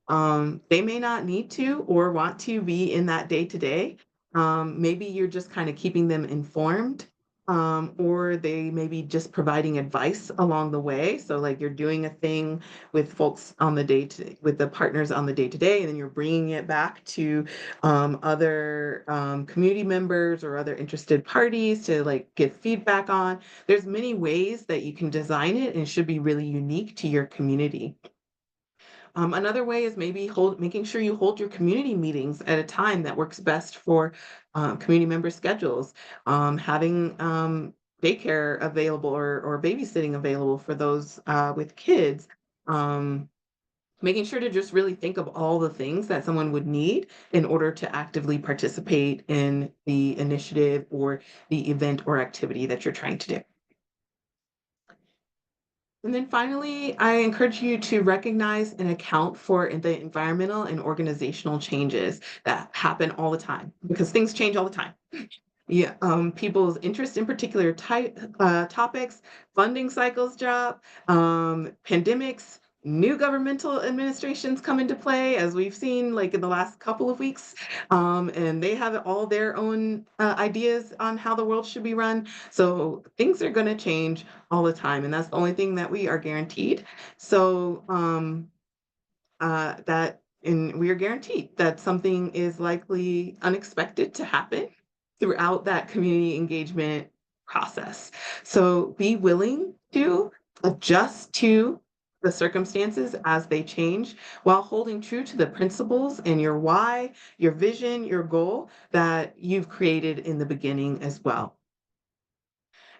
They may not need to or want to be in that day to day. Maybe you're just kind of keeping them informed, or they may be just providing advice along the way. So, like you're doing a thing with folks on the with the partners on the day to day, and then you're bringing it back to other community members or other interested parties to like get feedback on. There's many ways that you can design it, and it should be really unique to your community. Another way is maybe making sure you hold your community meetings at a time that works best for community member schedules. Having daycare available or babysitting available for those with kids. Um, Making sure to just really think of all the things that someone would need in order to actively participate in the initiative or the event or activity that you're trying to do. And then finally, I encourage you to recognize and account for the environmental and organizational changes that happen all the time because things change all the time. Yeah, people's interest in particular topics, funding cycles drop, pandemics, new governmental administrations come into play, as we've seen like in the last couple of weeks, and they have all their own ideas on how the world should be run. So things are going to change all the time, and that's the only thing that we are guaranteed. So we are guaranteed that something is likely unexpected to happen throughout that community engagement process. So be willing to adjust to the circumstances as they change while holding true to the principles and your why, your vision, your goal that you've created in the beginning as well.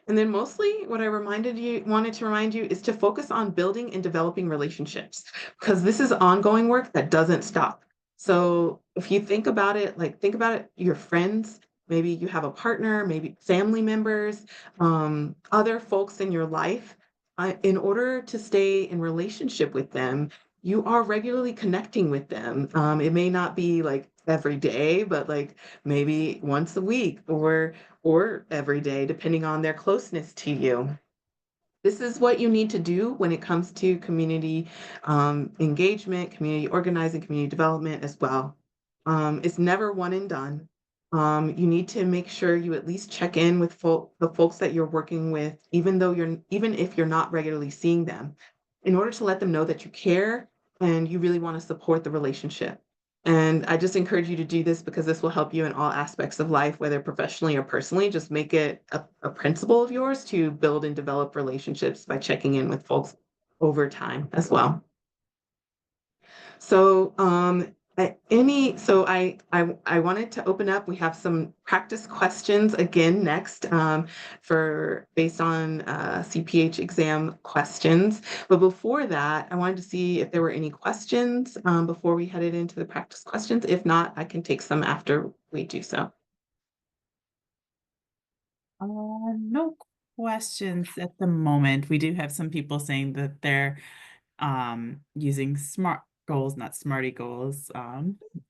And then mostly what I wanted to remind you is to focus on building and developing relationships because this is ongoing work that doesn't stop. So if you think about it, your friends, maybe you have a partner, maybe family members, other folks in your life. In order to stay in relationship with them, you are regularly connecting with them. It may not be like every day, but like maybe once a week or every day, depending on their closeness to you. This is what you need to do when it comes to community engagement, community organizing, community development as well. It's never one and done. You need to make sure you at least check in with the folks that you're working with, even if you're not regularly seeing them, in order to let them know that you care and you really want to support the relationship. And I just encourage you to do this because this will help you in all aspects of life, whether professionally or personally. Just make it a principle of yours to build and develop relationships by checking in with folks over time as well. So, I wanted to open up. We have some practice questions again next for based on CPH exam questions. But before that, I wanted to see if there were any questions before we headed into the practice questions. If not, I can take some after we do so. No questions at the moment. We do have some people saying that they're using SMART goals, not SMARTY goals.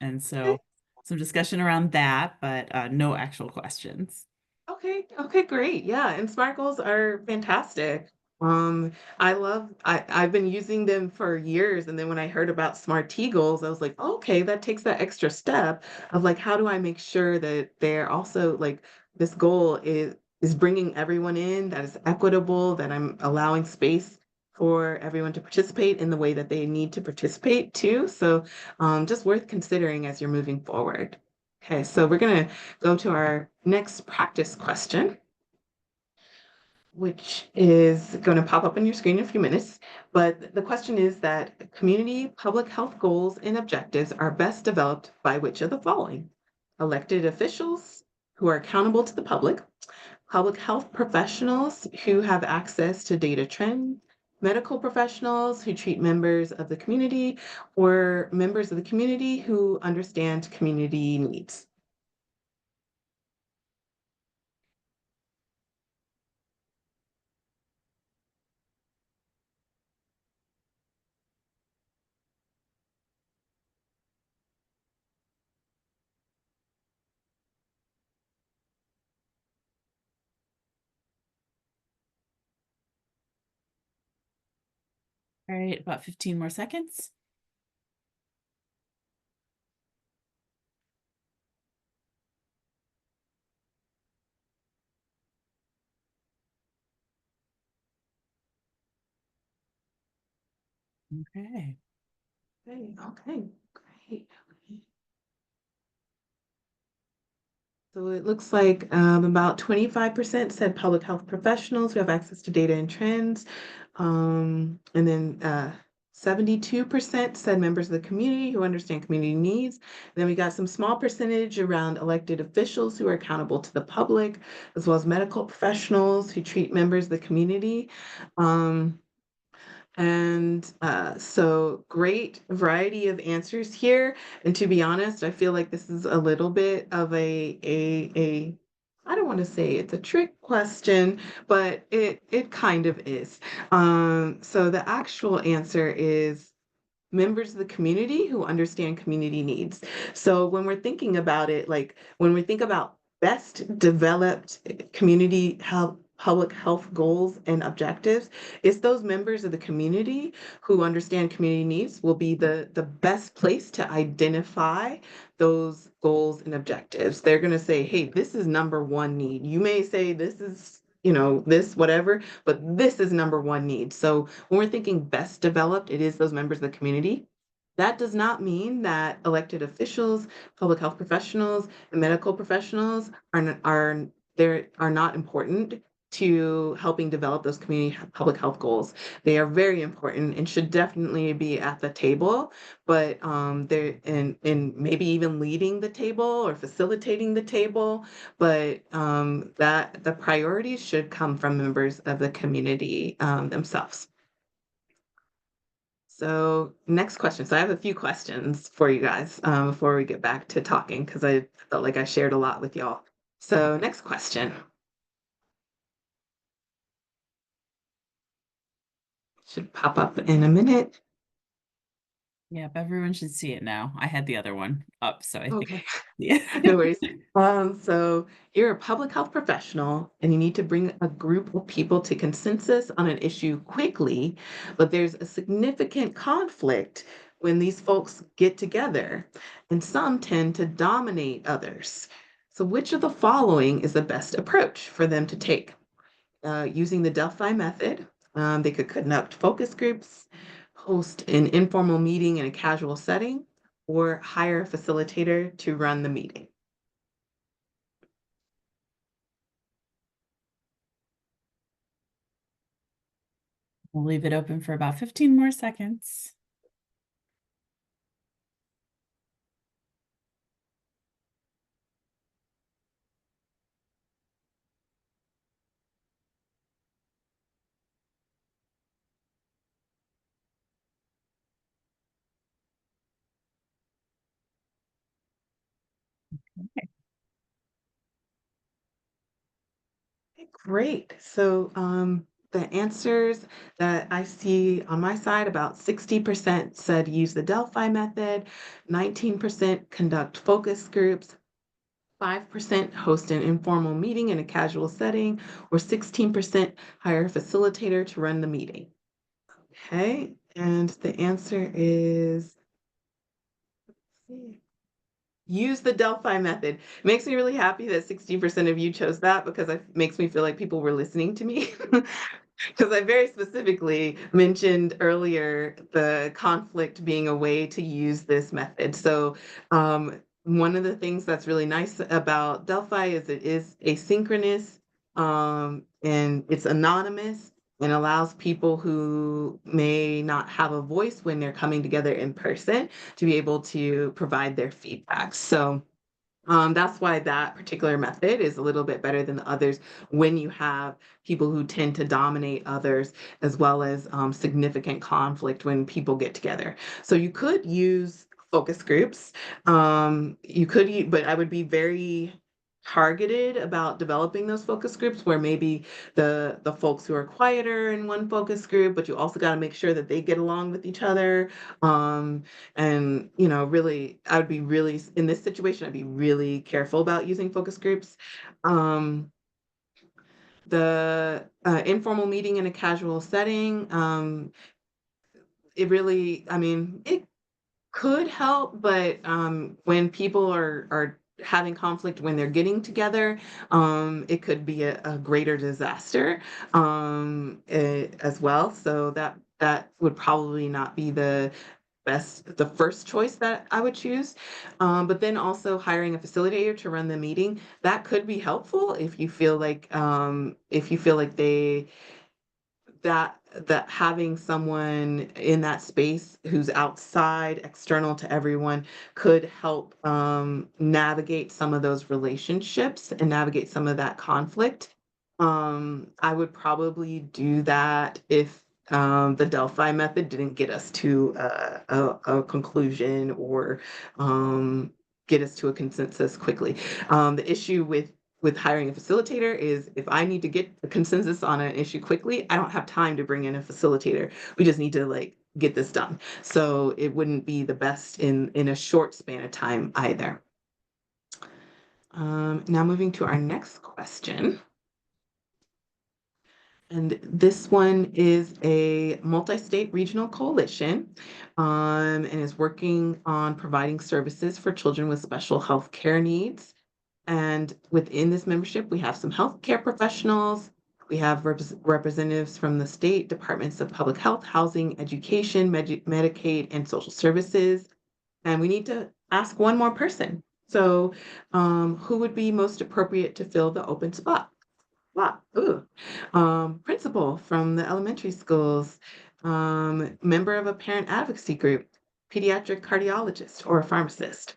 And so some discussion around that, but no actual questions. Okay, great. Yeah, and SMART goals are fantastic. I've been using them for years, and then when I heard about SMART T goals, I was like, oh, okay, that takes that extra step of like, how do I make sure that they're also like this goal is bringing everyone in, that is equitable, that I'm allowing space for everyone to participate in the way that they need to participate too. So, just worth considering as you're moving forward. Okay, so we're gonna go to our next practice question, which is going to pop up on your screen in a few minutes. But the question is that community public health goals and objectives are best developed by which of the following? Elected officials who are accountable to the public health professionals who have access to data trends, medical professionals who treat members of the community, or members of the community who understand community needs. All right, about 15 more seconds. Okay. Okay, great. Okay. So it looks like about 25% said public health professionals who have access to data and trends. And then 72% said members of the community who understand community needs. And then we got some small percentage around elected officials who are accountable to the public, as well as medical professionals who treat members of the community. Um, so great variety of answers here. And to be honest, I feel like this is a little bit of I don't want to say it's a trick question, but it kind of is. So the actual answer is members of the community who understand community needs. So when we're thinking about it, like when we think about best developed community health, public health goals and objectives, it's those members of the community who understand community needs will be the best place to identify those goals and objectives. They're going to say, hey, this is number one need. You may say this is, this, whatever, but this is number one need. So when we're thinking best developed, it is those members of the community. That does not mean that elected officials, public health professionals, and medical professionals are not important to helping develop those community public health goals. They are very important and should definitely be at the table, but they're in maybe even leading the table or facilitating the table. But that the priorities should come from members of the community themselves. So next question. So I have a few questions for you guys before we get back to talking because I felt like I shared a lot with y'all. So next question should pop up in a minute. Yep, everyone should see it now. I had the other one up, so I think, Okay. yeah. No worries. So you're a public health professional and you need to bring a group of people to consensus on an issue quickly, but there's a significant conflict when these folks get together, and some tend to dominate others. So, which of the following is the best approach for them to take? Using the Delphi method, they could conduct focus groups, host an informal meeting in a casual setting, or hire a facilitator to run the meeting. We'll leave it open for about 15 more seconds. Great. So the answers that I see on my side, about 60% said use the Delphi method, 19% conduct focus groups, 5% host an informal meeting in a casual setting, or 16% hire a facilitator to run the meeting. Okay, and the answer is use the Delphi method. It makes me really happy that 60% of you chose that because it makes me feel like people were listening to me. Because I very specifically mentioned earlier the conflict being a way to use this method. So, one of the things that's really nice about Delphi is it is asynchronous, and it's anonymous and allows people who may not have a voice when they're coming together in person to be able to provide their feedback. So, that's why that particular method is a little bit better than the others when you have people who tend to dominate others, as well as significant conflict when people get together. So you could use focus groups. You could, but I would be very targeted about developing those focus groups where maybe the folks who are quieter in one focus group, but you also got to make sure that they get along with each other. And really, I would be really in this situation, I'd be really careful about using focus groups. um, the informal meeting in a casual setting, it really, I mean, it could help, but when people are having conflict when they're getting together, it could be a greater disaster, as well. So that would probably not be the first choice that I would choose. But then also hiring a facilitator to run the meeting, that could be helpful if you feel like that having someone in that space who's outside, external to everyone, could help navigate some of those relationships and navigate some of that conflict. I would probably do that if the Delphi method didn't get us to a conclusion or get us to a consensus quickly. The issue with hiring a facilitator is if I need to get a consensus on an issue quickly, I don't have time to bring in a facilitator. We just need to get this done. So it wouldn't be the best in a short span of time either. Now moving to our next question. And this one is a multi-state regional coalition, and is working on providing services for children with special health care needs. And within this membership, we have some healthcare professionals. We have representatives from the state departments of public health, housing, education, Medicaid, and social services. And we need to ask one more person. So, who would be most appropriate to fill the open spot? Wow. Ooh. Principal from the elementary schools, member of a parent advocacy group, pediatric cardiologist, or a pharmacist.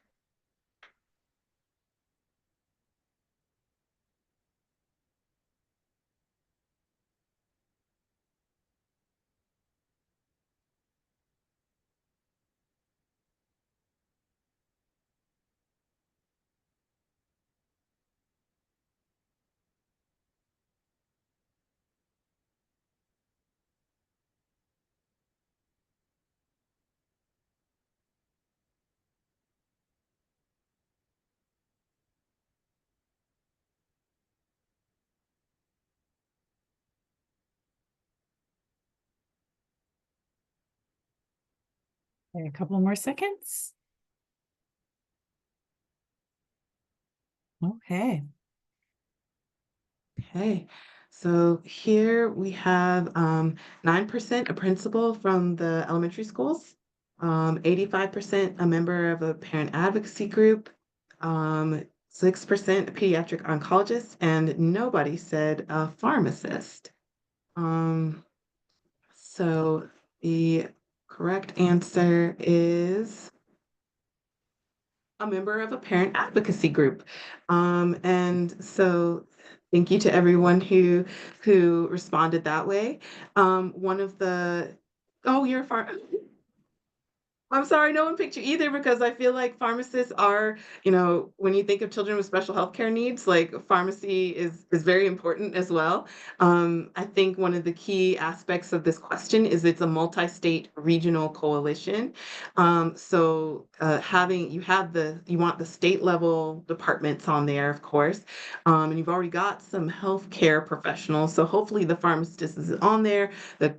Okay, a couple more seconds. Okay. Okay, so here we have 9% a principal from the elementary schools, 85% a member of a parent advocacy group, 6% a pediatric oncologist, and nobody said a pharmacist. Um, so the correct answer is a member of a parent advocacy group. And so thank you to everyone who responded that way. One of the oh, you're far. I'm sorry, no one picked you either because I feel like pharmacists are, when you think of children with special healthcare needs, like pharmacy is very important as well. I think one of the key aspects of this question is it's a multi-state regional coalition. Having you want the state level departments on there, of course, and you've already got some healthcare professionals. So hopefully the pharmacist is on there, the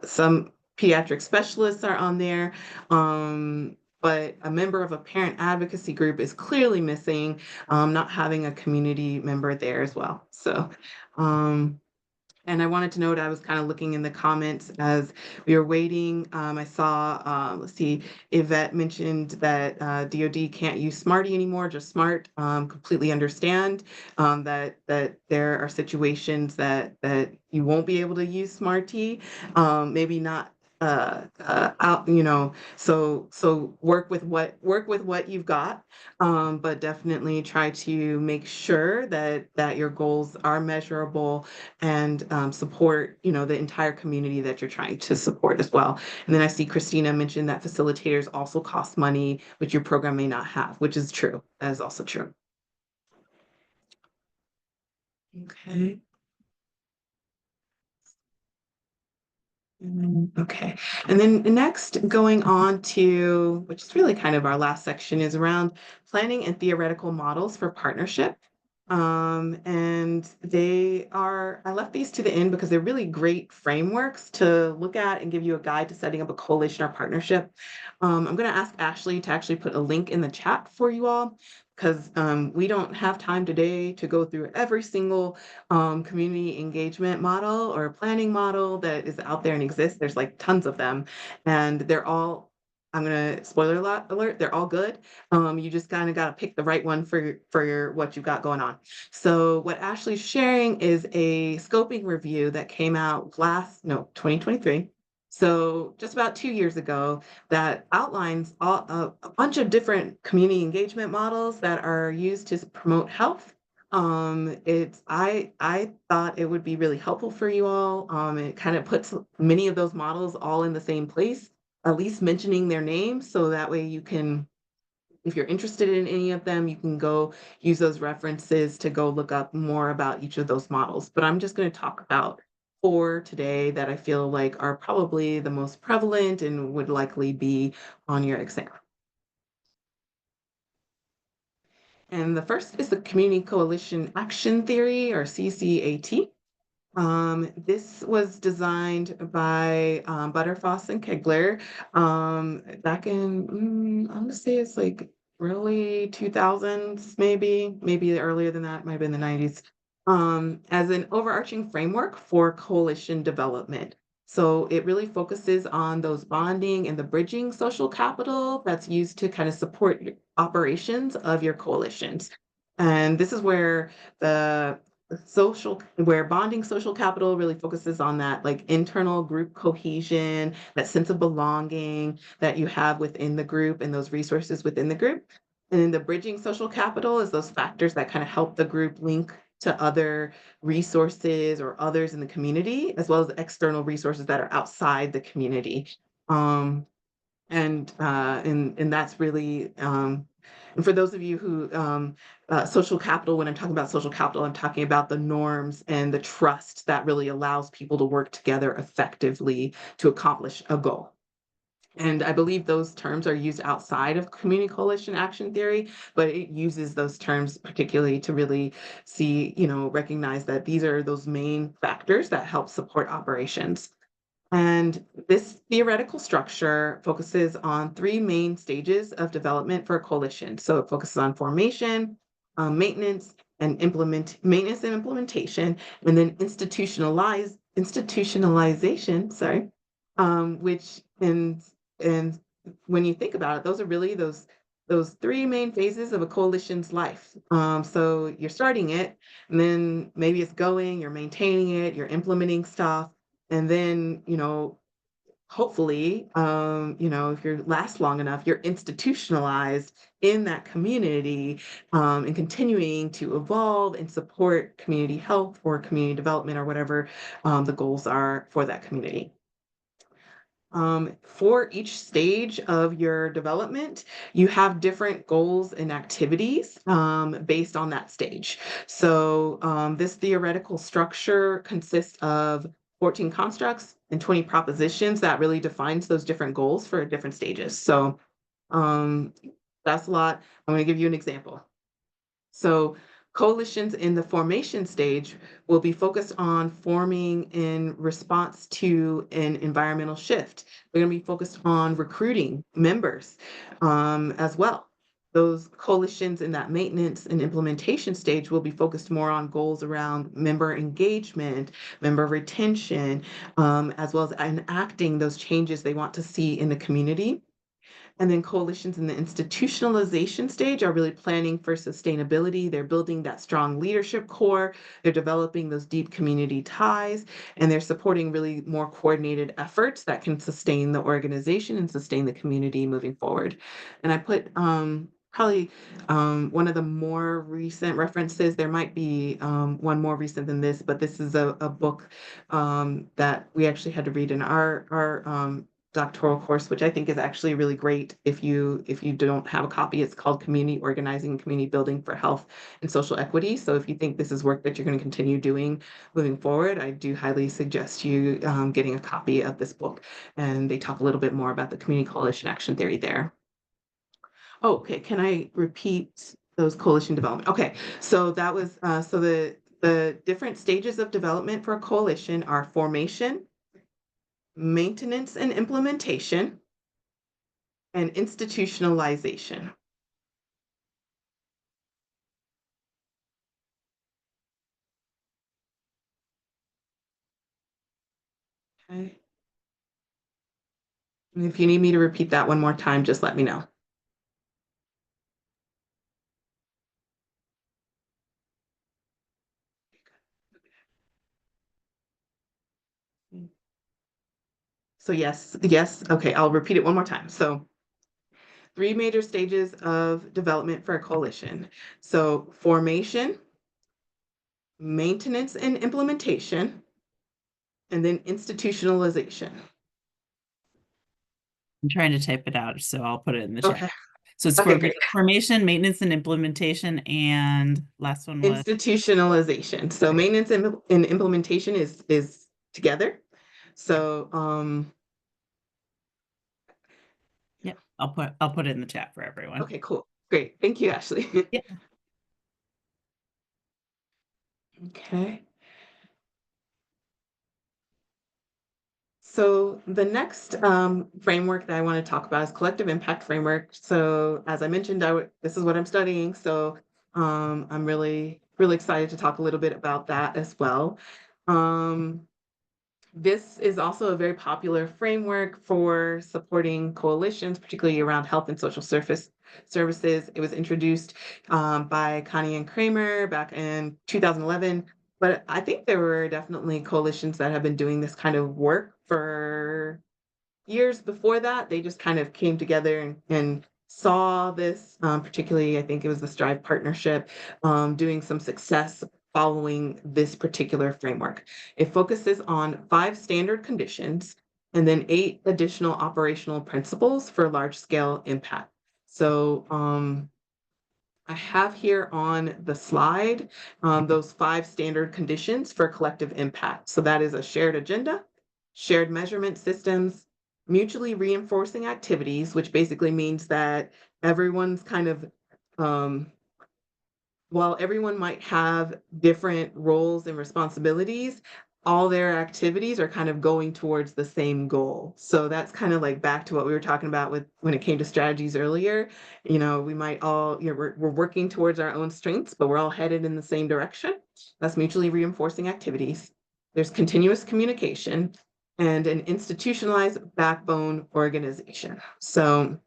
some pediatric specialists are on there. But a member of a parent advocacy group is clearly missing, not having a community member there as well. So, and I wanted to note, I was kind of looking in the comments as we were waiting. I saw, let's see, Yvette mentioned that DoD can't use Smarty anymore, just Smart. Completely understand that there are situations that you won't be able to use Smarty. Maybe not out, so work with what you've got, but definitely try to make sure that your goals are measurable and support, the entire community that you're trying to support as well. And then I see Christina mentioned that facilitators also cost money, which your program may not have, which is true. That is also true. Okay. Okay. And then next, going on to, which is really kind of our last section, is around planning and theoretical models for partnership. And I left these to the end because they're really great frameworks to look at and give you a guide to setting up a coalition or partnership. I'm going to ask Ashley to actually put a link in the chat for you all because we don't have time today to go through every single community engagement model or planning model that is out there and exists. There's like tons of them, and they're all, I'm gonna spoiler alert, they're all good. You just kind of got to pick the right one for your what you've got going on. So what Ashley's sharing is a scoping review that came out 2023. So just about 2 years ago, that outlines a bunch of different community engagement models that are used to promote health. I thought it would be really helpful for you all. It kind of puts many of those models all in the same place, at least mentioning their names, so that way you can, if you're interested in any of them, you can go use those references to go look up more about each of those models. But I'm just going to talk about 4 today that I feel like are probably the most prevalent and would likely be on your exam. And the first is the Community Coalition Action Theory, or CCAT. This was designed by Butterfoss and Kegler back in, I'm gonna say it's like early 2000s, maybe earlier than that, might have been the 90s, as an overarching framework for coalition development. So it really focuses on those bonding and the bridging social capital that's used to kind of support operations of your coalitions. And this is where the where bonding social capital really focuses on that like internal group cohesion, that sense of belonging that you have within the group and those resources within the group. And then the bridging social capital is those factors that kind of help the group link to other resources or others in the community, as well as external resources that are outside the community. Um, and that's really and for those of you who social capital, when I'm talking about social capital, I'm talking about the norms and the trust that really allows people to work together effectively to accomplish a goal. And I believe those terms are used outside of community coalition action theory, but it uses those terms particularly to really recognize that these are those main factors that help support operations. And this theoretical structure focuses on three main stages of development for a coalition. So it focuses on formation, maintenance, and implementation, and then institutionalization, sorry, which and when you think about it, those are really those three main phases of a coalition's life. So you're starting it, and then maybe it's going, you're maintaining it, you're implementing stuff, and then, hopefully, if you last long enough, you're institutionalized in that community, and continuing to evolve and support community health or community development or whatever the goals are for that community. For each stage of your development, you have different goals and activities based on that stage. So this theoretical structure consists of 14 constructs and 20 propositions that really defines those different goals for different stages. So um, that's a lot. I'm going to give you an example. So coalitions in the formation stage will be focused on forming in response to an environmental shift. They're going to be focused on recruiting members as well. Those coalitions in that maintenance and implementation stage will be focused more on goals around member engagement, member retention, as well as enacting those changes they want to see in the community. And then coalitions in the institutionalization stage are really planning for sustainability. They're building that strong leadership core. They're developing those deep community ties, and they're supporting really more coordinated efforts that can sustain the organization and sustain the community moving forward. And I put probably one of the more recent references. There might be one more recent than this, but this is a book that we actually had to read in our doctoral course, which I think is actually really great. If you don't have a copy, it's called Community Organizing and Community Building for Health and Social Equity. So if you think this is work that you're going to continue doing moving forward, I do highly suggest you getting a copy of this book. And they talk a little bit more about the community coalition action theory there. Oh, okay. Can I repeat those coalition development? Okay, so that was so the different stages of development for a coalition are formation, maintenance and implementation, and institutionalization. Okay. And if you need me to repeat that one more time, just let me know. So yes, yes. Okay, I'll repeat it one more time. So three major stages of development for a coalition. So formation, maintenance and implementation, and then institutionalization. I'm trying to type it out, so I'll put it in the chat. Okay. So it's Okay, for great. formation, maintenance, and implementation, and last one was Institutionalization. So maintenance and implementation is together. So yeah. I'll put it in the chat for everyone. okay, cool. Great. Thank you, Ashley. Yeah. Okay. So the next framework that I want to talk about is collective impact framework. So as I mentioned, this is what I'm studying. So I'm really, really excited to talk a little bit about that as well. Um, this is also a very popular framework for supporting coalitions, particularly around health and social services. It was introduced by Connie and Kramer back in 2011. But I think there were definitely coalitions that have been doing this kind of work for years before that. They just kind of came together and saw this, particularly, I think it was the Strive Partnership, doing some success following this particular framework. It focuses on 5 standard conditions and then 8 additional operational principles for large scale impact. So I have here on the slide those 5 standard conditions for collective impact. So that is a shared agenda, shared measurement systems, mutually reinforcing activities, which basically means that everyone's kind of, while everyone might have different roles and responsibilities, all their activities are kind of going towards the same goal. So that's kind of like back to what we were talking about with when it came to strategies earlier. We might all, we're working towards our own strengths, but we're all headed in the same direction. That's mutually reinforcing activities. There's continuous communication and an institutionalized backbone organization. So,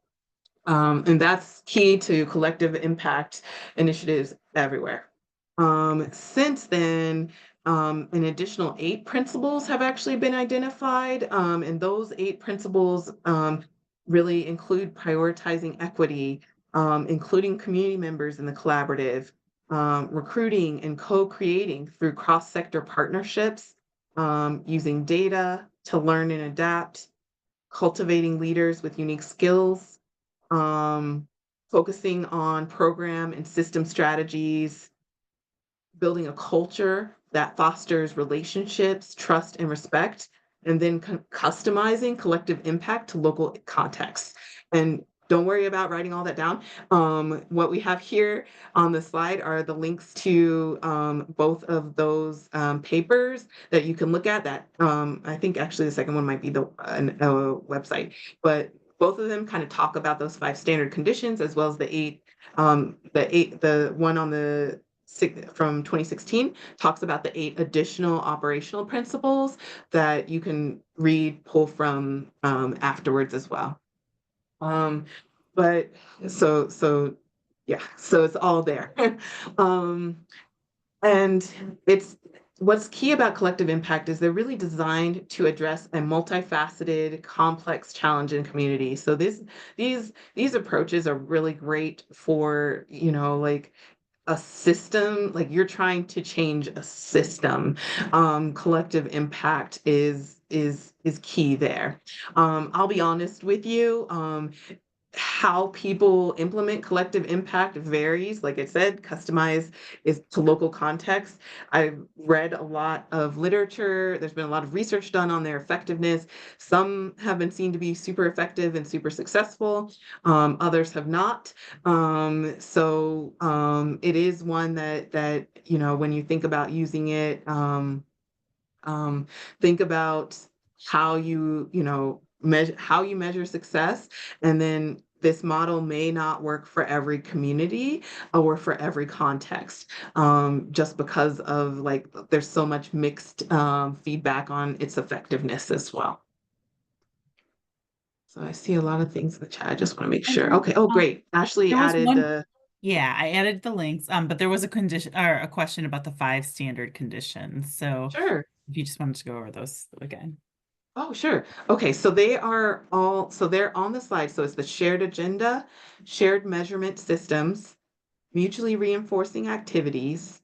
and that's key to collective impact initiatives everywhere. Since then, an additional 8 principles have actually been identified, and those 8 principles really include prioritizing equity, including community members in the collaborative, recruiting and co-creating through cross-sector partnerships, using data to learn and adapt, cultivating leaders with unique skills, um, focusing on program and system strategies, building a culture that fosters relationships, trust, and respect, and then customizing collective impact to local contexts. And don't worry about writing all that down. What we have here on the slide are the links to both of those papers that you can look at. That I think actually the second one might be the website, but both of them kind of talk about those 5 standard conditions as well as the one on the from 2016 talks about the 8 additional operational principles that you can pull from afterwards as well. But so yeah, so it's all there. um, and it's what's key about collective impact is they're really designed to address a multifaceted, complex challenge in community. So these approaches are really great for, like a system, like you're trying to change a system. Collective impact is key there. I'll be honest with you. How people implement collective impact varies. Like I said, customize is to local context. I've read a lot of literature. There's been a lot of research done on their effectiveness. Some have been seen to be super effective and super successful. Others have not. It is one that when you think about using it, think about how you measure success, and then this model may not work for every community or for every context, just because of like there's so much mixed feedback on its effectiveness as well. So I see a lot of things in the chat. I just want to make And sure. Okay. Oh, great. Ashley there was added one, the. yeah, I added the links, but there was a condition or a question about the 5 standard conditions. So Sure. if you just wanted to go over those again. Oh, sure. Okay, so they're on the slide. So it's the shared agenda, shared measurement systems, mutually reinforcing activities,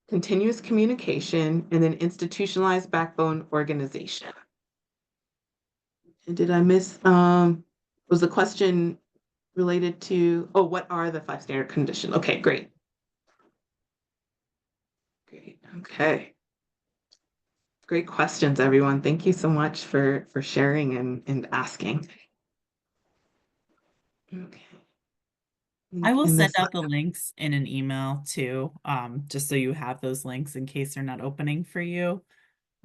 continuous communication, and then institutionalized backbone organization. And did I miss, was the question related to, oh, what are the 5 standard conditions? Okay, great. Great, okay. Great questions, everyone. Thank you so much for sharing and asking. Okay. I will In send this, out the links in an email too, just so you have those links in case they're not opening for you.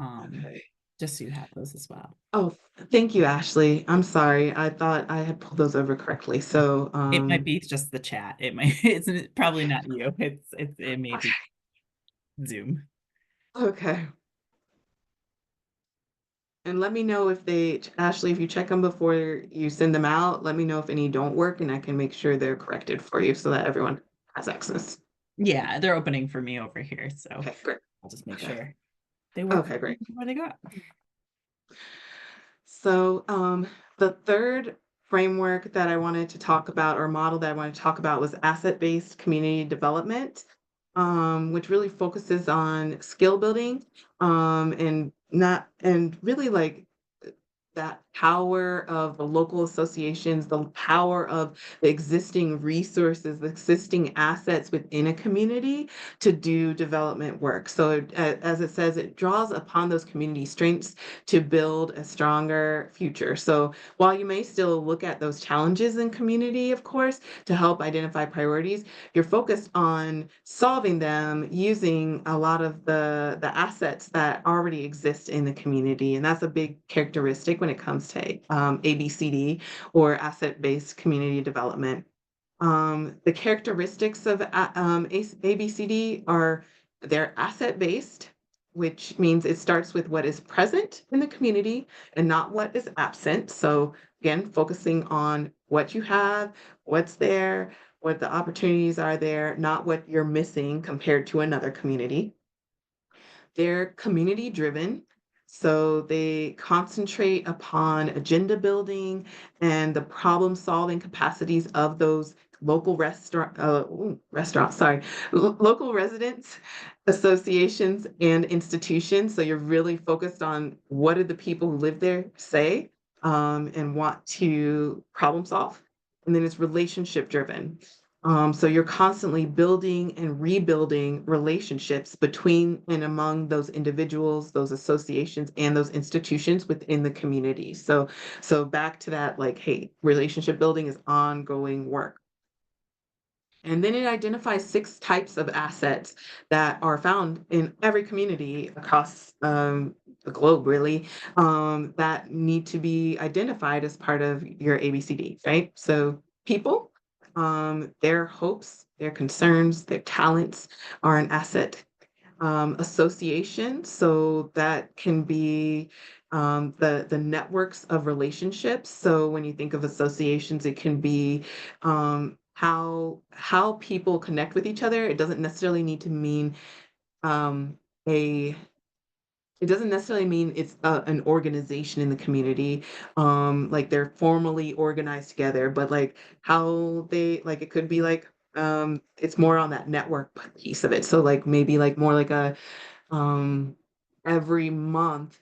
okay. Just so you have those as well. Oh, thank you, Ashley. I'm sorry. I thought I had pulled those over correctly. So, It might be just the chat. It might, it's probably not you. It may okay. be Zoom. Okay. And let me know Ashley, if you check them before you send them out, let me know if any don't work and I can make sure they're corrected for you so that everyone has access. Yeah, they're opening for me over here, so Okay, great. I'll just make Okay. sure they work Okay, great. before they go out. So, the third framework that I wanted to talk about or model that I wanted to talk about was asset-based community development, which really focuses on skill building, and not and really like that power of the local associations, the power of the existing resources, the existing assets within a community to do development work. So, as it says, it draws upon those community strengths to build a stronger future. So, while you may still look at those challenges in community, of course, to help identify priorities, you're focused on solving them using a lot of the assets that already exist in the community. And that's a big characteristic when it comes to ABCD, or asset-based community development. The characteristics of ABCD are they're asset-based, which means it starts with what is present in the community and not what is absent. So again, focusing on what you have, what's there, what the opportunities are there, not what you're missing compared to another community. They're community driven. So they concentrate upon agenda building and the problem solving capacities of those local residents, associations, and institutions. So you're really focused on what do the people who live there say, and want to problem solve. And then it's relationship driven. So you're constantly building and rebuilding relationships between and among those individuals, those associations, and those institutions within the community. So back to that, like, hey, relationship building is ongoing work. And then it identifies 6 types of assets that are found in every community across the globe, really, that need to be identified as part of your ABCD, right? So people, their hopes, their concerns, their talents are an asset. Association, so that can be the networks of relationships. So when you think of associations, it can be how people connect with each other. It doesn't necessarily need to mean um, a it doesn't necessarily mean it's an organization in the community, like they're formally organized together, but like how they like it could be like it's more on that network piece of it. So like maybe like more like a um every month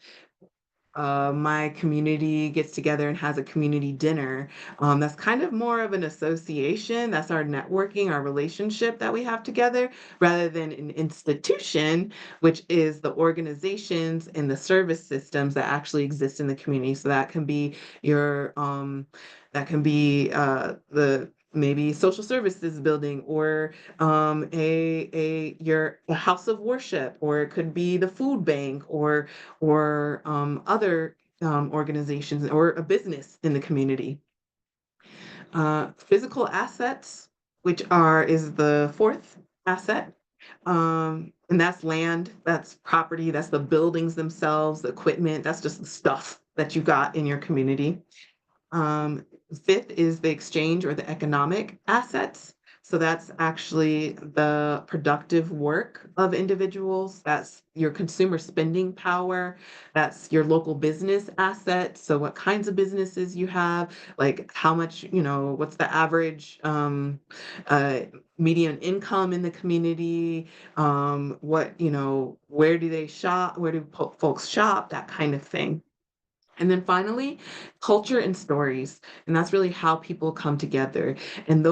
my community gets together and has a community dinner. That's kind of more of an association. That's our networking, our relationship that we have together, rather than an institution, which is the organizations and the service systems that actually exist in the community. So that can be your, the maybe social services building, or a house of worship, or it could be the food bank, or other organizations, or a business in the community. Physical assets, which is the 4th asset. And that's land, that's property, that's the buildings themselves, the equipment, that's just the stuff that you got in your community. Um, 5th is the exchange or the economic assets. So that's actually the productive work of individuals. That's your consumer spending power. That's your local business assets. So what kinds of businesses you have, like how much, what's the average uh, median income in the community? Where do they shop? Where do folks shop? That kind of thing. And then finally, culture and stories. And that's really how people come together. And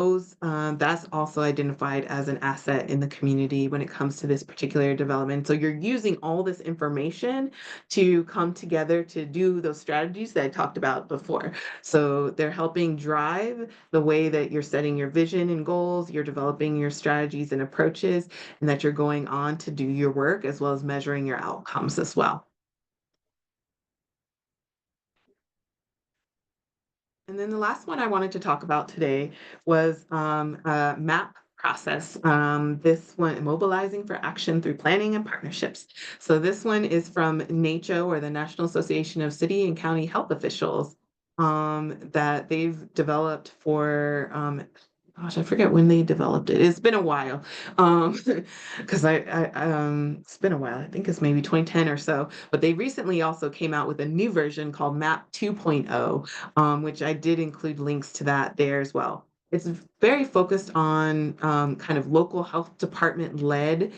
that's also identified as an asset in the community when it comes to this particular development. So you're using all this information to come together to do those strategies that I talked about before. So they're helping drive the way that you're setting your vision and goals, you're developing your strategies and approaches, and that you're going on to do your work, as well as measuring your outcomes as well. And then the last one I wanted to talk about today was MAP process. This one, mobilizing for action through planning and partnerships. So this one is from NACHO, or the National Association of City and County Health Officials, that they've developed for gosh, I forget when they developed it. It's been a while. Because it's been a while. I think it's maybe 2010 or so. But they recently also came out with a new version called MAP 2.0, which I did include links to that there as well. it's very focused on kind of local health department led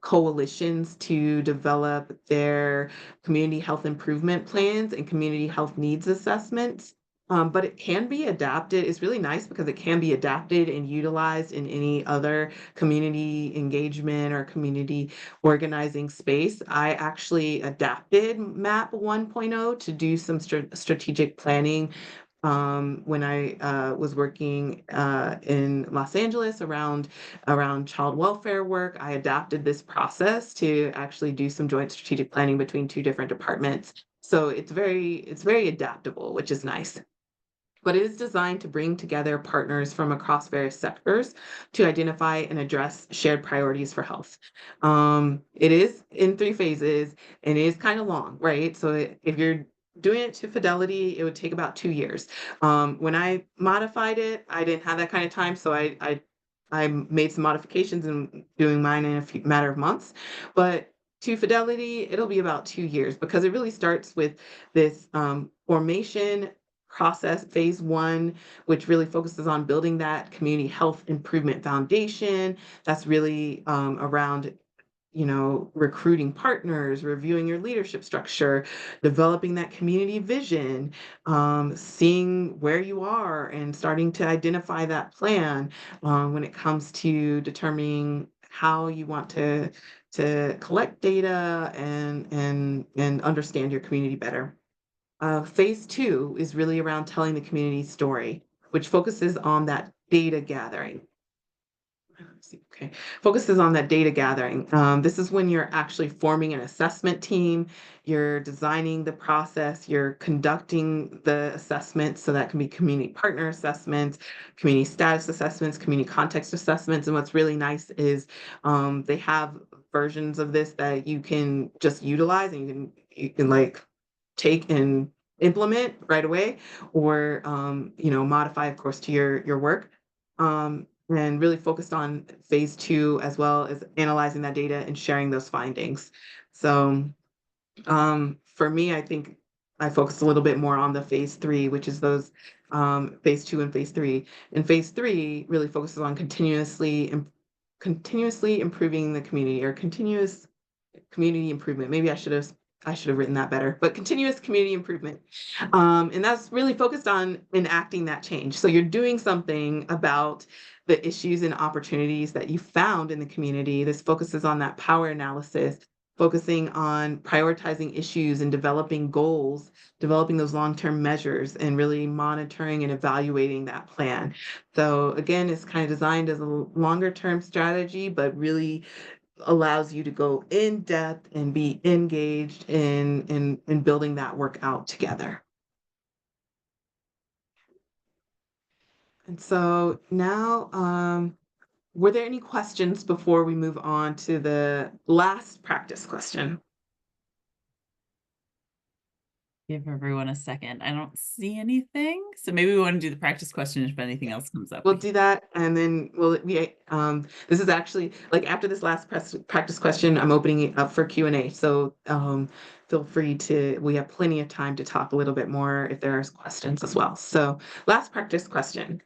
coalitions to develop their community health improvement plans and community health needs assessments. But it can be adapted. It's really nice because it can be adapted and utilized in any other community engagement or community organizing space. I actually adapted MAP 1.0 to do some strategic planning when I was working in Los Angeles around child welfare work. I adapted this process to actually do some joint strategic planning between two different departments. So it's very adaptable, which is nice. But it is designed to bring together partners from across various sectors to identify and address shared priorities for health. It is in three phases and it is kind of long, right? So if you're doing it to fidelity, it would take about 2 years. When I modified it, I didn't have that kind of time, so I made some modifications and doing mine in a matter of months. But to fidelity, it'll be about 2 years because it really starts with this formation process, phase one, which really focuses on building that community health improvement foundation. That's really around recruiting partners, reviewing your leadership structure, developing that community vision, seeing where you are and starting to identify that plan when it comes to determining how you want to collect data and understand your community better. Phase two is really around telling the community story, which focuses on that data gathering. Okay, focuses on that data gathering. This is when you're actually forming an assessment team, you're designing the process, you're conducting the assessments. So that can be community partner assessments, community status assessments, community context assessments. And what's really nice is they have versions of this that you can just utilize and you can like take and implement right away or modify of course to your work and really focused on phase two as well as analyzing that data and sharing those findings. So for me, I think I focused a little bit more on the phase three, which is those phase two and phase three. And phase three really focuses on continuously improving the community or continuous community improvement. Maybe I should have written that better, but continuous community improvement. And that's really focused on enacting that change. So you're doing something about the issues and opportunities that you found in the community. This focuses on that power analysis, focusing on prioritizing issues and developing goals, developing those long-term measures, and really monitoring and evaluating that plan. So again, it's kind of designed as a longer-term strategy, but really allows you to go in depth and be engaged in building that work out together. And so now, were there any questions before we move on to the last practice question? Give everyone a second. I don't see anything. So maybe we want to do the practice question. If anything else comes up, We'll we can. do that, and then this is actually like after this last practice question, I'm opening it up for Q&A. So feel free to. We have plenty of time to talk a little bit more if there are questions as well. So last practice question.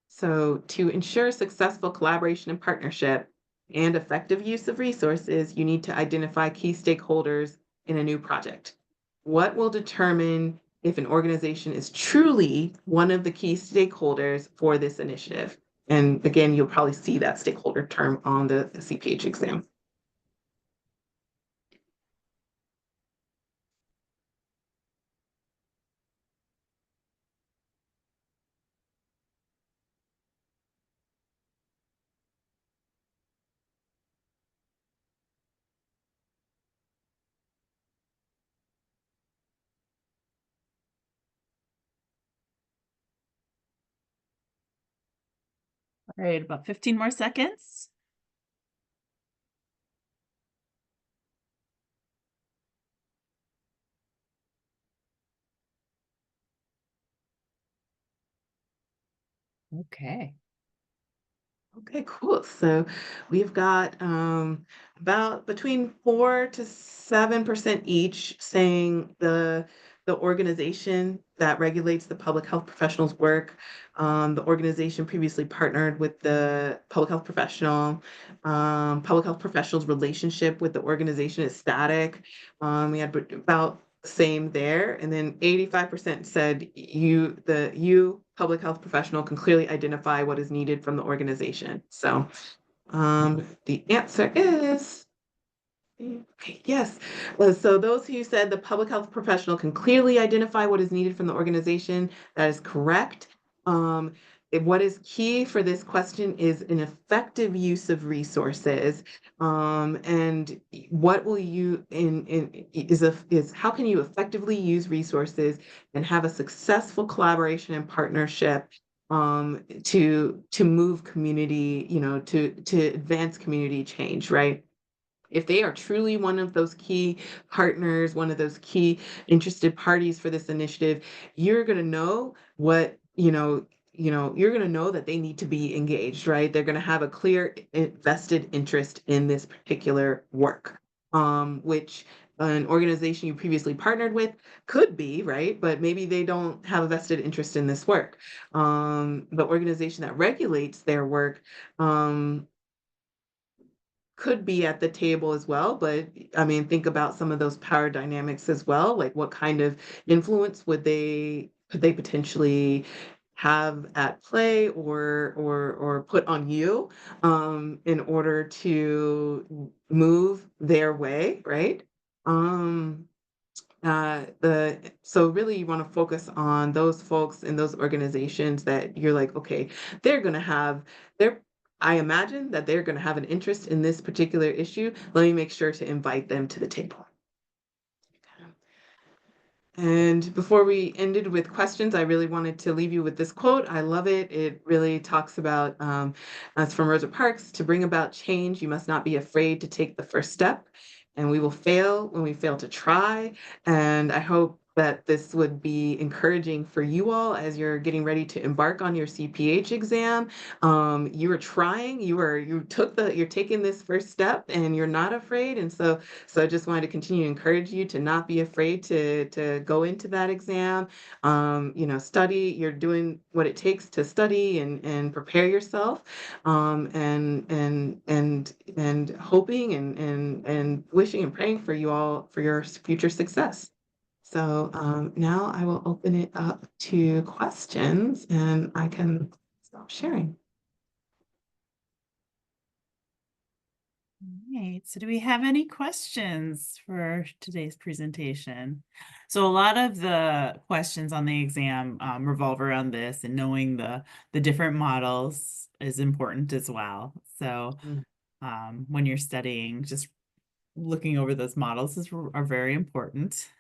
So to ensure successful collaboration and partnership and effective use of resources, you need to identify key stakeholders in a new project. What will determine if an organization is truly one of the key stakeholders for this initiative? And again, you'll probably see that stakeholder term on the CPH exam. All right, about 15 more seconds. Okay. Okay, cool. So we've got about between 4 to 7% each saying the the organization that regulates the public health professional's work. The organization previously partnered with the public health professional. Public health professional's relationship with the organization is static. We had about the same there. And then 85% said you, public health professional, can clearly identify what is needed from the organization. So the answer is okay, yes. So those who said the public health professional can clearly identify what is needed from the organization, that is correct. Um, what is key for this question is an effective use of resources. And what will you is how can you effectively use resources and have a successful collaboration and partnership to move community, to advance community change, right? If they are truly one of those key partners, one of those key interested parties for this initiative, you're going to know what, you're going to know that they need to be engaged, right? They're going to have a clear vested interest in this particular work, which an organization you previously partnered with could be, right? But maybe they don't have a vested interest in this work. The organization that regulates their work, could be at the table as well, but I mean, think about some of those power dynamics as well. Like, what kind of influence could they potentially have at play or put on you in order to move their way, right? Um, so really you want to focus on those folks in those organizations that you're like, okay, they're going to have their I imagine that they're going to have an interest in this particular issue. Let me make sure to invite them to the table. And before we ended with questions, I really wanted to leave you with this quote. I love it. It really talks about, it's from Rosa Parks: to bring about change, you must not be afraid to take the first step. And we will fail when we fail to try. And I hope that this would be encouraging for you all as you're getting ready to embark on your CPH exam. You are trying, you're taking this first step and you're not afraid. And so I just wanted to continue to encourage you to not be afraid to go into that exam. Study. You're doing what it takes to study and prepare yourself, and hoping and wishing and praying for you all for your future success. So now I will open it up to questions, and I can stop sharing. Right. So do we have any questions for today's presentation? So a lot of the questions on the exam revolve around this, and knowing the different models is important as well. So Mm. when you're studying, just looking over those models are very important.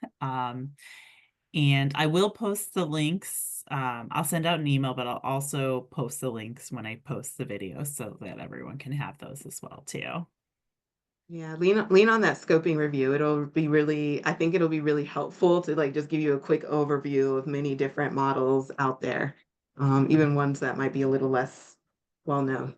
And I will post the links. I'll send out an email, but I'll also post the links when I post the video so that everyone can have those as well too. Yeah, lean on that scoping review. I think it'll be really helpful to like just give you a quick overview of many different models out there, even ones that might be a little less well known.